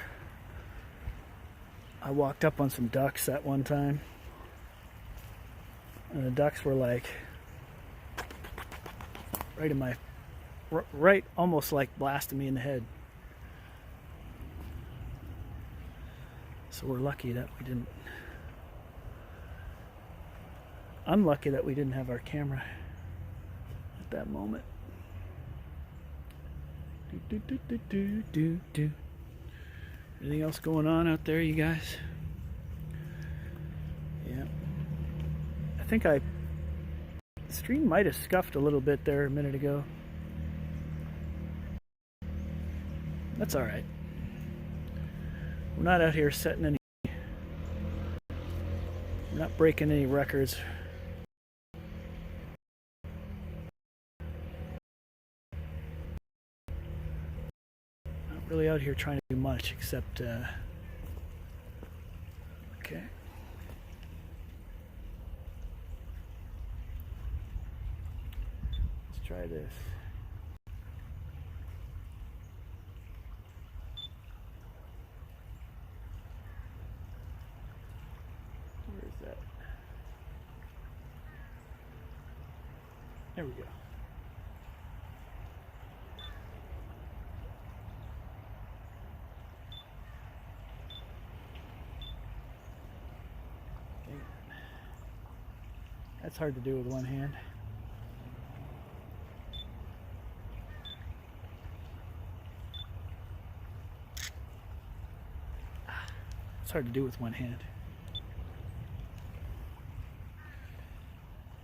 I walked up on some ducks at one time, and the ducks were like right in my, right, almost like blasting me in the head. So we're lucky that we didn't. Unlucky that we didn't have our camera at that moment. Anything else going on out there, you guys? Yeah. I think the stream might have scuffed a little bit there a minute ago. That's all right. We're not out here setting any. We're not breaking any records. Not really out here trying to do much except. Okay. Let's try this. Where is that? There we go. That's hard to do with one hand. It's hard to do with one hand.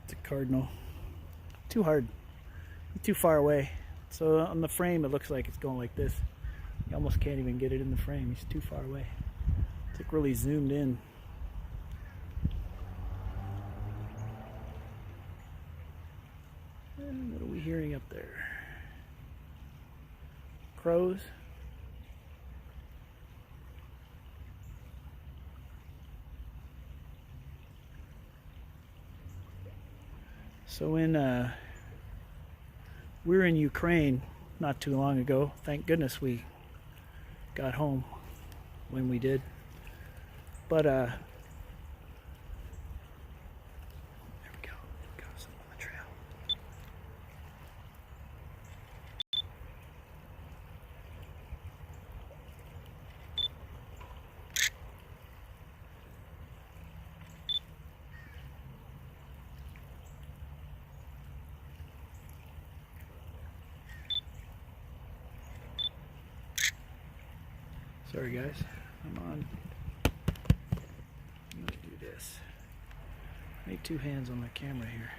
It's a cardinal. Too hard. Too far away. So on the frame it looks like it's going like this. You almost can't even get it in the frame. He's too far away. It's like really zoomed in. And what are we hearing up there? Crows. So we were in Ukraine not too long ago. Thank goodness we got home when we did. But there we go. Goes on the trail. Sorry guys, I'm on. I'm gonna do this. I need two hands on my camera here.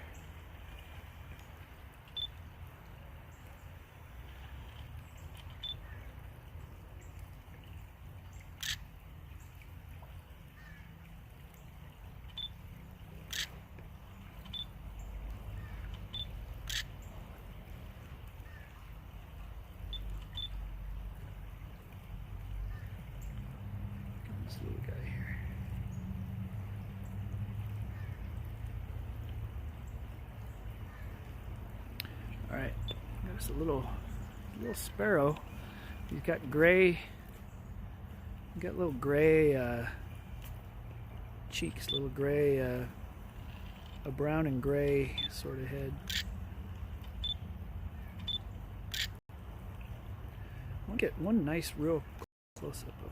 This little guy here. All right, there's a little sparrow. He's got gray. He's got little gray cheeks, little gray, a brown and gray sort of head. I'll get one nice, real close up of him.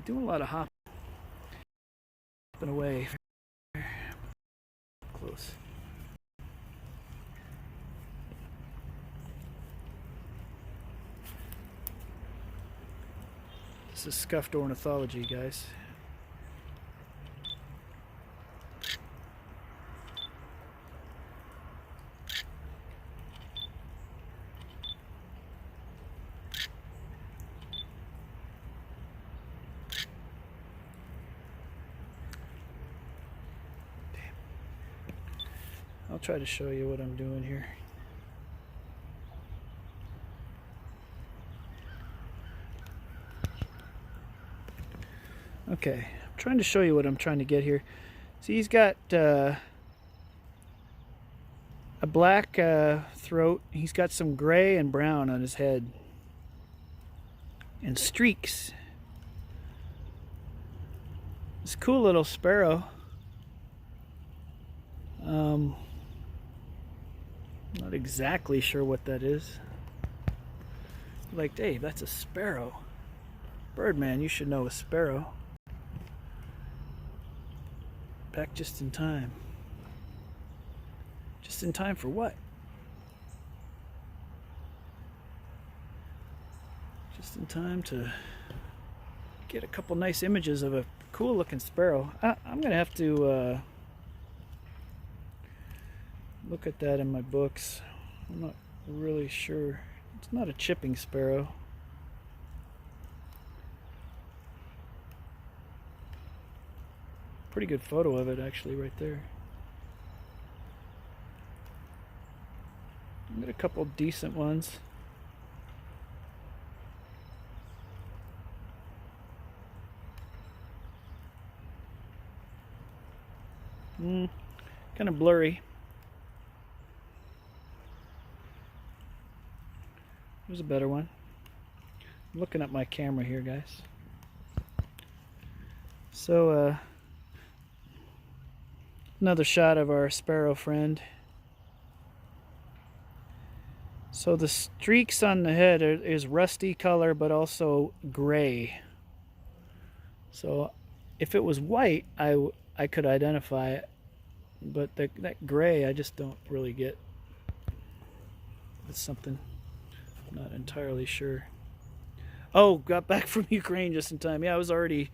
Doing a lot of hopping away. Close. This is scuffed ornithology, guys. try to show you what I'm doing here. Okay, I'm trying to show you what I'm trying to get here. See, he's got a black throat. He's got some gray and brown on his head and streaks. This cool little sparrow. Not exactly sure what that is. Like, Dave, that's a sparrow. Birdman, you should know a sparrow. Back just in time. Just in time for what? Just in time to get a couple nice images of a cool looking sparrow. I'm gonna have to look at that in my books. I'm not really sure. It's not a chipping sparrow. Pretty good photo of it actually right there. Got a couple decent ones. Kind of blurry. There's a better one. I'm looking at my camera here, guys. So, another shot of our sparrow friend. So the streaks on the head is rusty color, but also gray. So if it was white, I could identify it, but that gray I just don't really get. It's something I'm not entirely sure. Oh, got back from Ukraine just in time. Yeah, I was already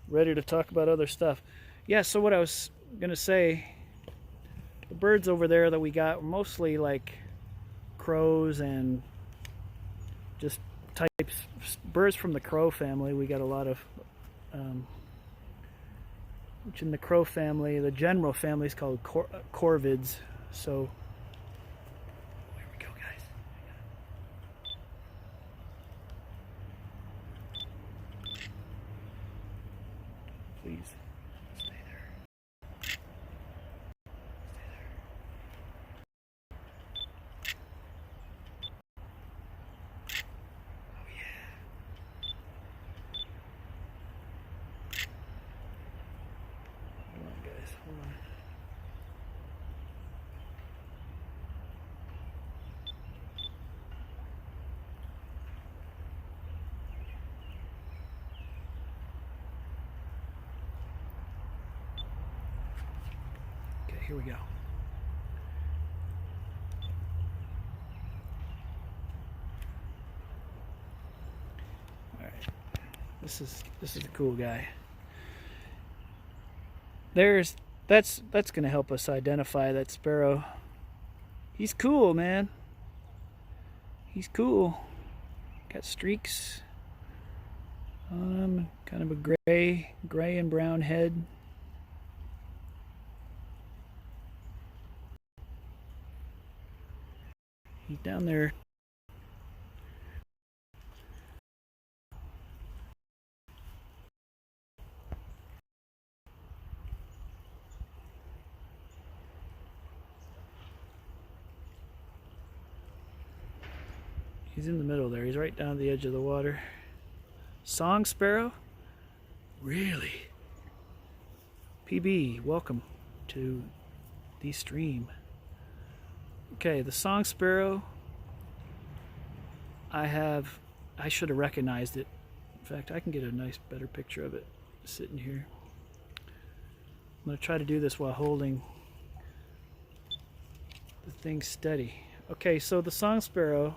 ready to talk about other stuff. Yeah, so what I was gonna say, the birds over there that we got were mostly like crows and just types, birds from the crow family. We got a lot of, which in the crow family, the general family is called corvids. So here we go, guys. Please stay there. Hold on. Okay, here we go. All right. This is a cool guy. That's going to help us identify that sparrow. He's cool, man. He's cool. Got streaks on him, kind of a gray and brown head. He's down there. He's in the middle there. He's right down the edge of the water. Song sparrow? Really? PB, welcome to the stream. Okay, the song sparrow. I should have recognized it. In fact, I can get a nice, better picture of it sitting here. I'm going to try to do this while holding the thing steady. Okay, so the song sparrow,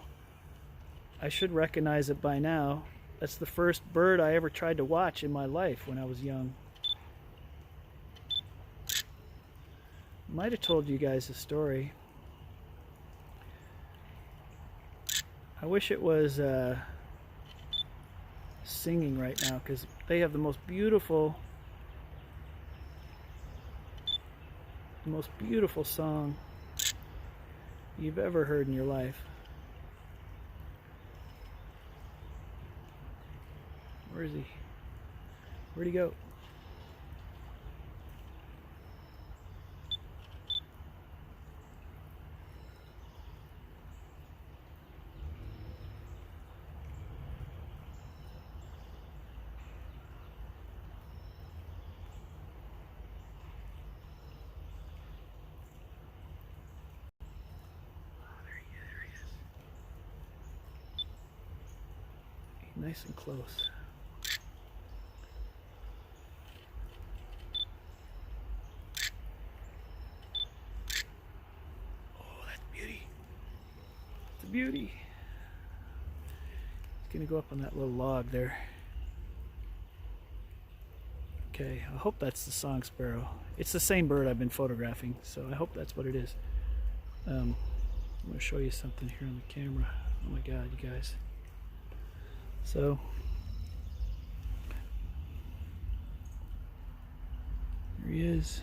I should recognize it by now. That's the first bird I ever tried to watch in my life when I was young. Might have told you guys a story. I wish it was singing right now, because they have the most beautiful song. you've ever heard in your life. Where is he? Where'd he go? Nice and close. Oh, that's beauty. It's a beauty. It's gonna go up on that little log there. Okay, I hope that's the song sparrow. It's the same bird I've been photographing, so I hope that's what it is. I'm gonna show you something here on the camera. Oh my God, you guys. So here he is.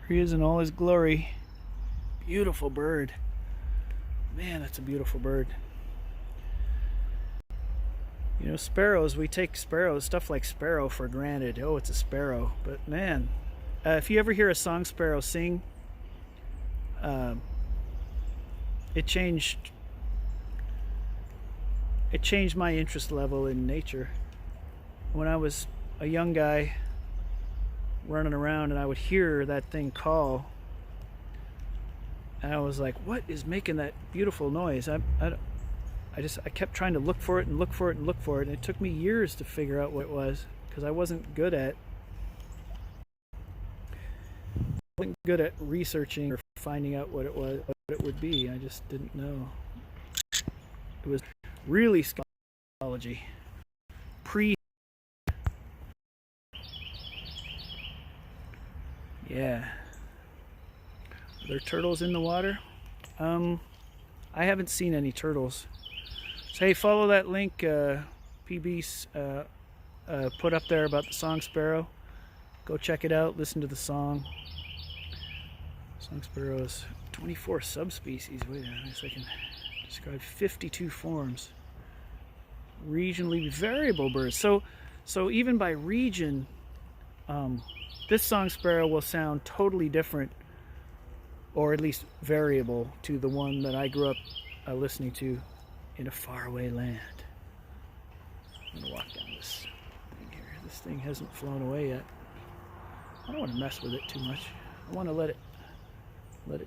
Here he is in all his glory. Beautiful bird. Man, that's a beautiful bird. You know, sparrows, we take sparrows, stuff like sparrow for granted. Oh, it's a sparrow. But man, if you ever hear a song sparrow sing, it changed my interest level in nature. When I was a young guy running around and I would hear that thing call, and I was like, what is making that beautiful noise? I kept trying to look for it and look for it and look for it, and it took me years to figure out what it was, because I wasn't good at researching or finding out what it was, what it would be. I just didn't know. It was really psychology. Yeah. Are there turtles in the water? I haven't seen any turtles. So hey, follow that link PB's put up there about the song sparrow. Go check it out, listen to the song. Song sparrow is 24 subspecies. Wait a minute, I can describe 52 forms. Regionally variable birds. So even by region, this song sparrow will sound totally different, or at least variable, to the one that I grew up listening to in a faraway land. I'm gonna walk down this thing here. This thing hasn't flown away yet. I don't want to mess with it too much. I want to let it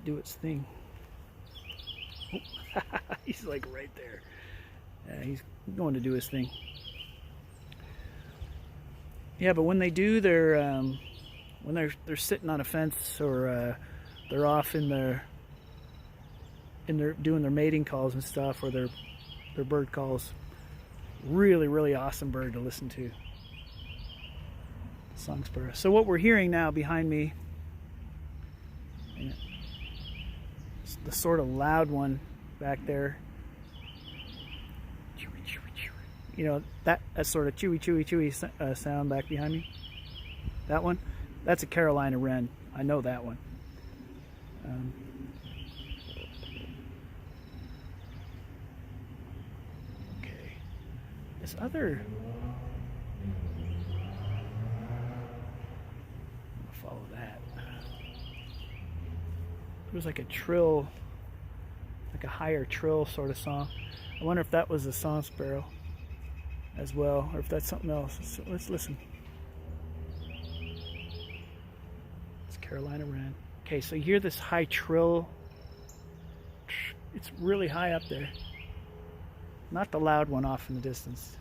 do its thing. Oh, he's like right there. Yeah, he's going to do his thing. Yeah, but when they do their when they're sitting on a fence, or they're off in their doing their mating calls and stuff, or their bird calls, really awesome bird to listen to. Song sparrow. So what we're hearing now behind me, the sort of loud one back there, you know, that sort of chewy sound back behind me, that one, that's a Carolina wren. I know that one. Okay, this other, follow that. It was like a trill, like a higher trill sort of song. I wonder if that was a song sparrow as well, or if that's something else. So let's listen. It's Carolina wren. Okay, so you hear this high trill. It's really high up there. Not the loud one off in the distance.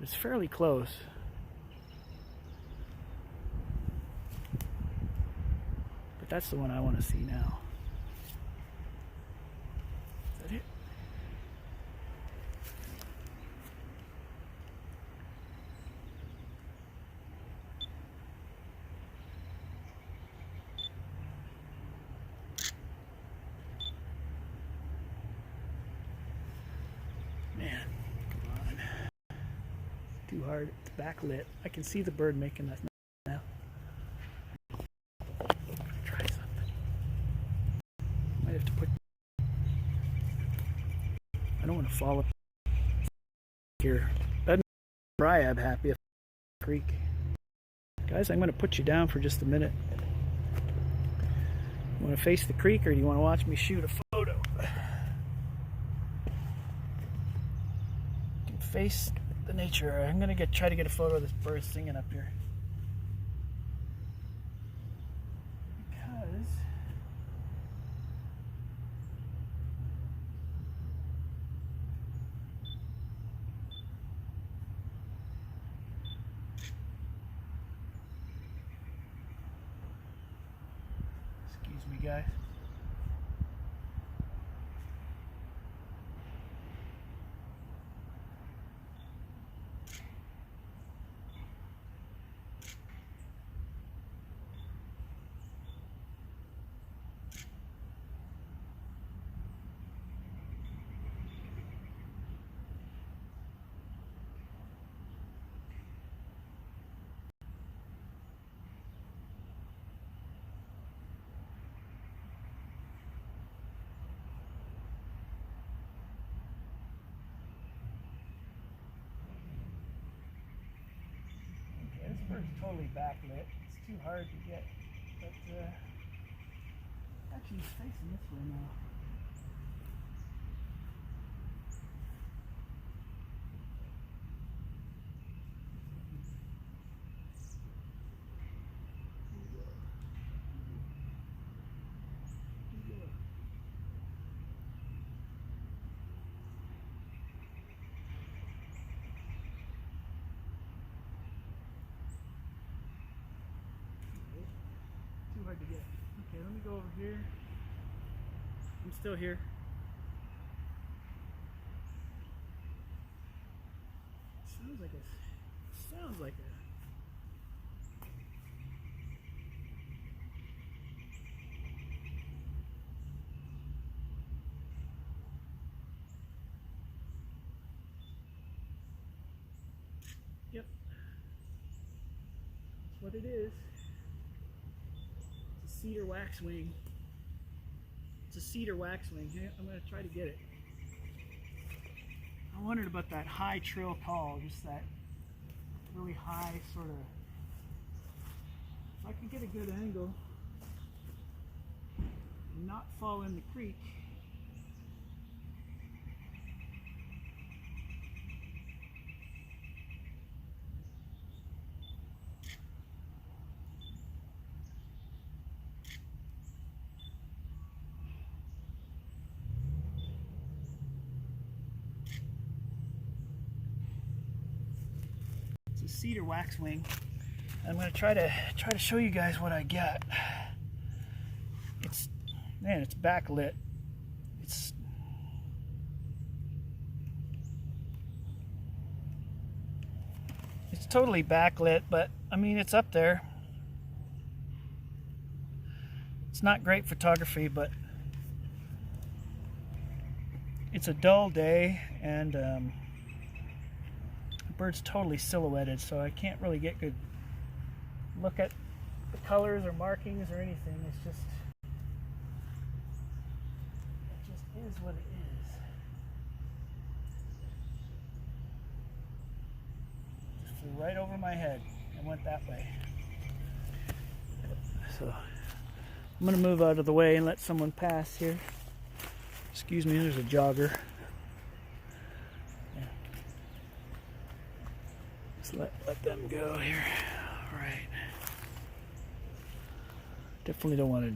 It's fairly close. But that's the one I want to see now. Is that it? Man, come on. Too hard. It's backlit. I can see the bird making that now. Try something. fall here. Doesn't make Bryab happy if creek. Guys, I'm going to put you down for just a minute. You want to face the creek or do you want to watch me shoot a photo? You can face the nature. I'm going to try to get a photo of this bird singing up here. Because excuse me, guys. This bird's totally backlit. It's too hard to get, but actually he's facing this way now. Too hard to get. Okay, let me go over here. I'm still here. Sounds like a Yep. That's what it is. It's a cedar waxwing. It's a cedar waxwing. I'm going to try to get it. I wondered about that high trill call, just that really high sort of. If I could get a good angle and not fall in the creek. Cedar waxwing. I'm going to try to show you guys what I got. It's backlit. It's totally backlit, but I mean it's up there. It's not great photography, but it's a dull day and the bird's totally silhouetted, so I can't really get good look at the colors or markings or anything. It just is what it is. Just flew right over my head and went that way. So I'm gonna move out of the way and let someone pass here. Excuse me, there's a jogger. Let them go here. All right. Definitely don't want to.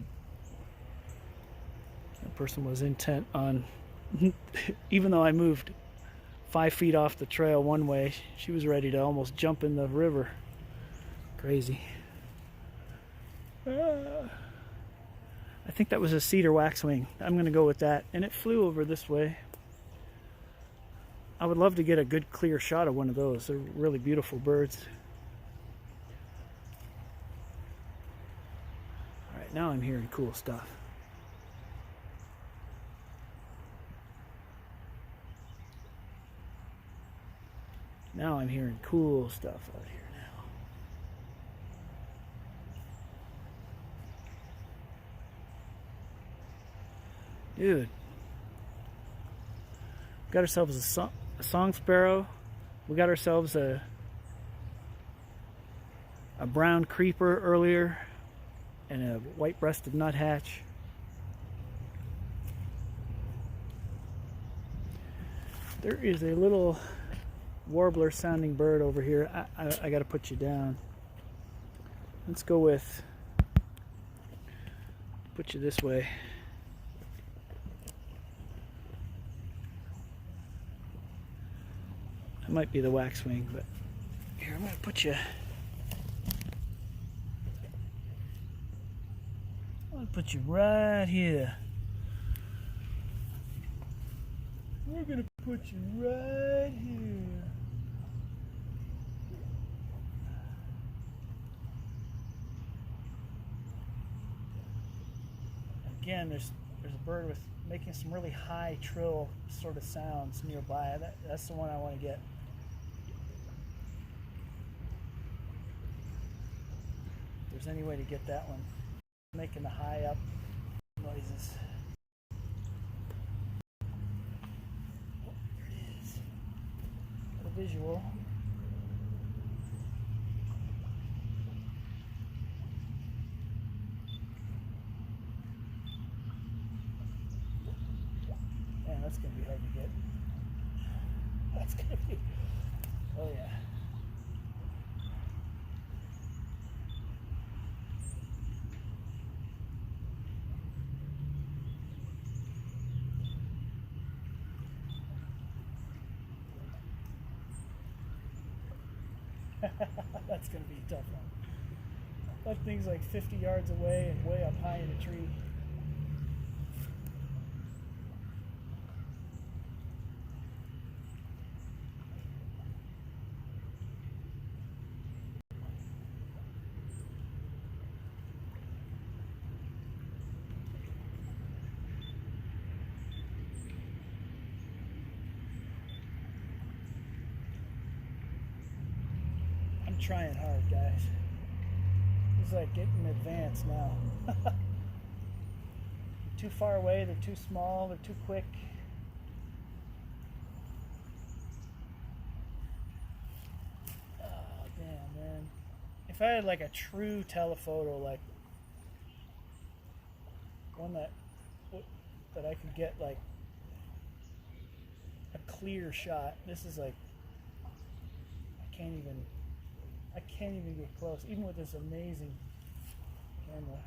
That person was intent on, even though I moved 5 feet off the trail one way, she was ready to almost jump in the river. Crazy. I think that was a cedar waxwing. I'm going to go with that. And it flew over this way. I would love to get a good clear shot of one of those. They're really beautiful birds. All right, now I'm hearing cool stuff. Now I'm hearing cool stuff out here now. Dude. Got ourselves a song sparrow. We got ourselves a brown creeper earlier and a white-breasted nuthatch. There is a little warbler sounding bird over here. I got to put you down. Let's go with, put you this way. It might be the waxwing, but here, I'm going to put you. I'm going to put you right here. We're going to put you right here. Again, there's a bird with making some really high trill sort of sounds nearby. That's the one I want to get. If there's any way to get that one, making the high up noises. Oh, there it is. Got a visual. Man, that's gonna be hard to get. That's gonna be. Oh yeah. That's going to be a tough one. That thing's like 50 yards away and way up high in a tree. Trying hard, guys. It's like getting advanced now. Too far away, they're too small, they're too quick. Oh, damn, man. If I had like a true telephoto, like one that I could get like a clear shot, this is like, I can't even get close, even with this amazing camera.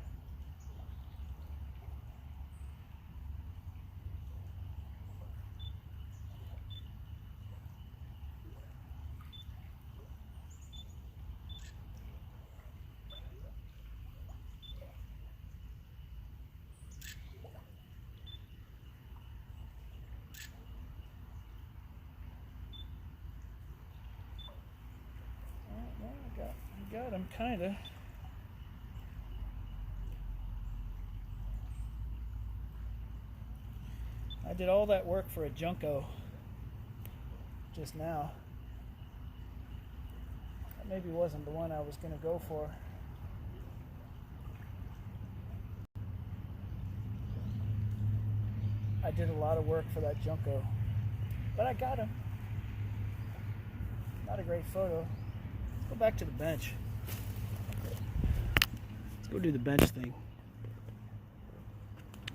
Got him, kinda. I did all that work for a Junco just now. That maybe wasn't the one I was gonna go for. I did a lot of work for that Junco, but I got him. Not a great photo. Let's go back to the bench. Let's go do the bench thing.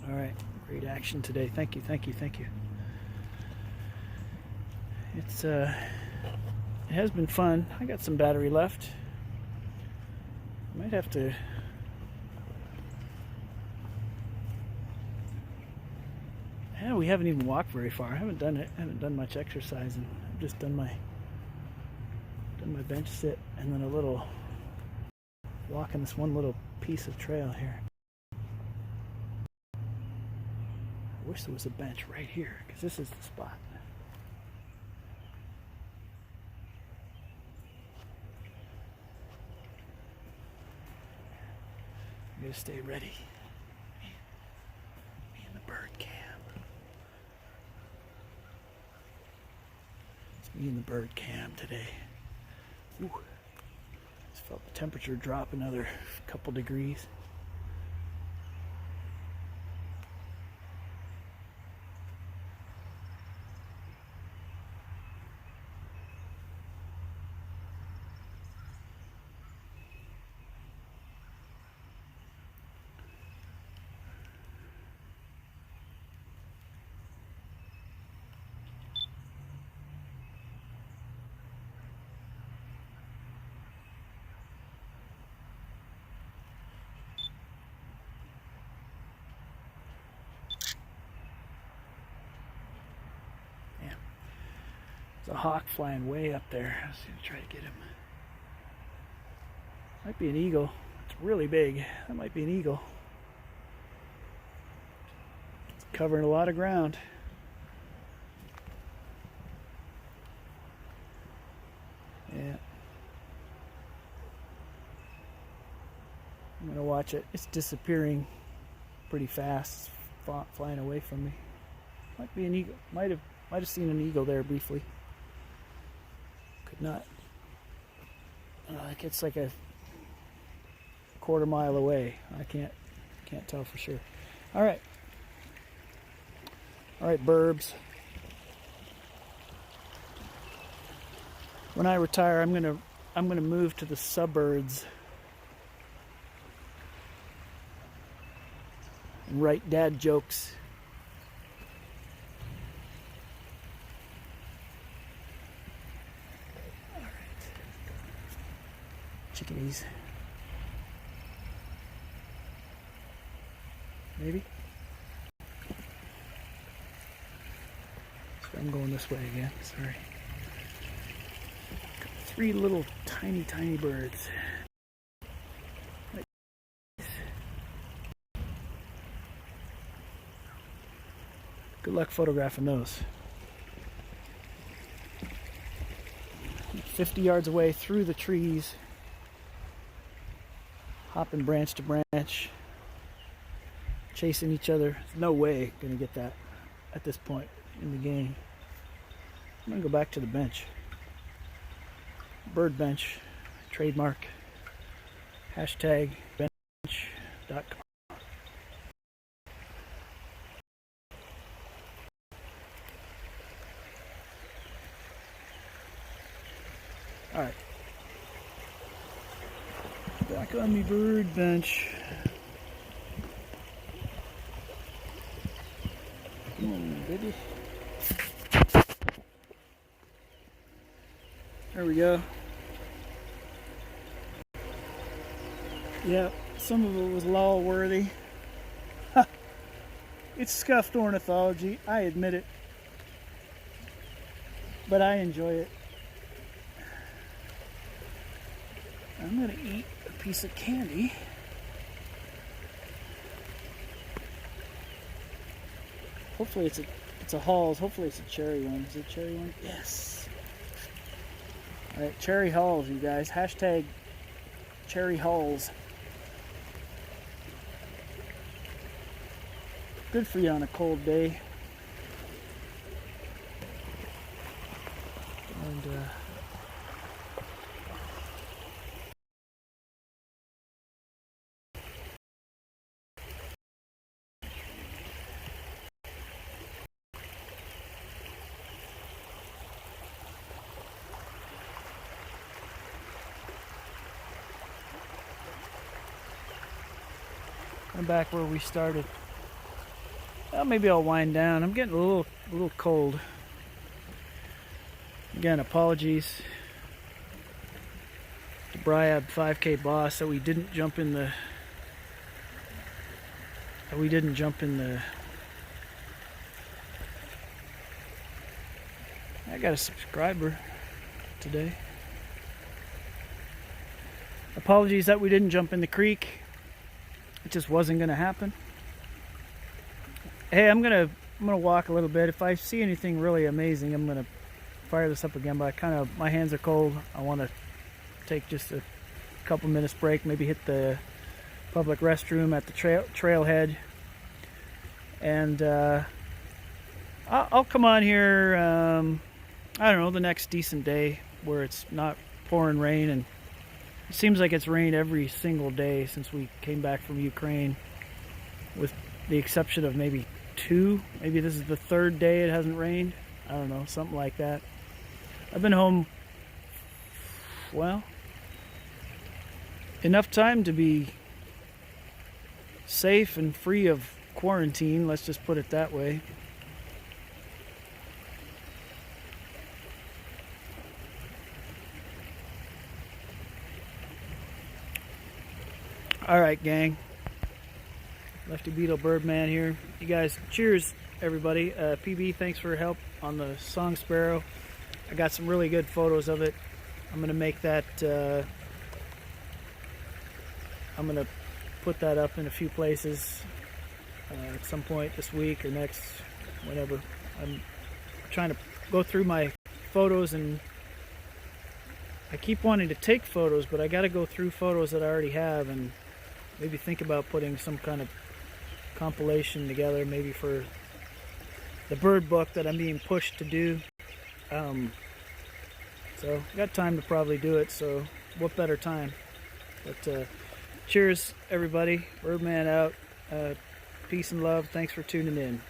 All right, great action today. Thank you, thank you, thank you. It has been fun. I got some battery left. Might have to. Yeah, we haven't even walked very far. I haven't done much exercising. I've just done my bench sit and then a little walk on this one little piece of trail here. I wish there was a bench right here, because this is the spot. I'm gonna stay ready. Me and the bird cam. It's me and the bird cam today. Ooh. Just felt the temperature drop another couple degrees. There's a hawk flying way up there. Let's see, try to get him. Might be an eagle. It's really big. That might be an eagle. It's covering a lot of ground. Yeah. I'm gonna watch it. It's disappearing pretty fast. It's flying away from me. Might be an eagle. Might have seen an eagle there briefly. Could not. It's like a quarter-mile away. I can't tell for sure. All right, burbs. When I retire, I'm gonna move to the suburbs and write dad jokes. All right, chickadees. Maybe. So I'm going this way again. Sorry. 3 little tiny birds. Good luck photographing those. 50 yards away through the trees, hopping branch to branch, chasing each other. There's no way gonna get that at this point in the game. I'm gonna go back to the bench. Bird bench, trademark, hashtag bench.com. All right, back on me bird bench. Come on, baby. There we go. Yeah, some of it was law worthy. It's scuffed ornithology, I admit it. But I enjoy it. I'm gonna eat a piece of candy. Hopefully it's a Halls. Hopefully it's a cherry one. Is it a cherry one? Yes. All right, cherry Halls, you guys. Hashtag cherry Halls. Good for you on a cold day. And I'm back where we started. Well, maybe I'll wind down. I'm getting a little cold. Again, apologies to Bryab 5K boss that we didn't jump in the I got a subscriber today. Apologies that we didn't jump in the creek. It just wasn't gonna happen. Hey, I'm gonna walk a little bit. If I see anything really amazing, I'm gonna fire this up again. But my hands are cold. I want to take just a couple minutes break. Maybe hit the public restroom at the trailhead, and I'll come on here. I don't know, the next decent day where it's not pouring rain, and it seems like it's rained every single day since we came back from Ukraine, with the exception of maybe 2. Maybe this is the 3rd day it hasn't rained. I don't know, something like that. I've been home, well, enough time to be safe and free of quarantine, let's just put it that way. Alright, gang. Lefty Beetle Birdman here. You guys, cheers, everybody. PB, thanks for help on the Song Sparrow. I got some really good photos of it. I'm gonna make that. I'm gonna put that up in a few places at some point this week or next, whenever. I'm trying to go through my photos, and I keep wanting to take photos, but I got to go through photos that I already have and maybe think about putting some kind of compilation together, maybe for the bird book that I'm being pushed to do. So I got time to probably do it, so what better time? But cheers everybody, Birdman out. Peace and love. Thanks for tuning in.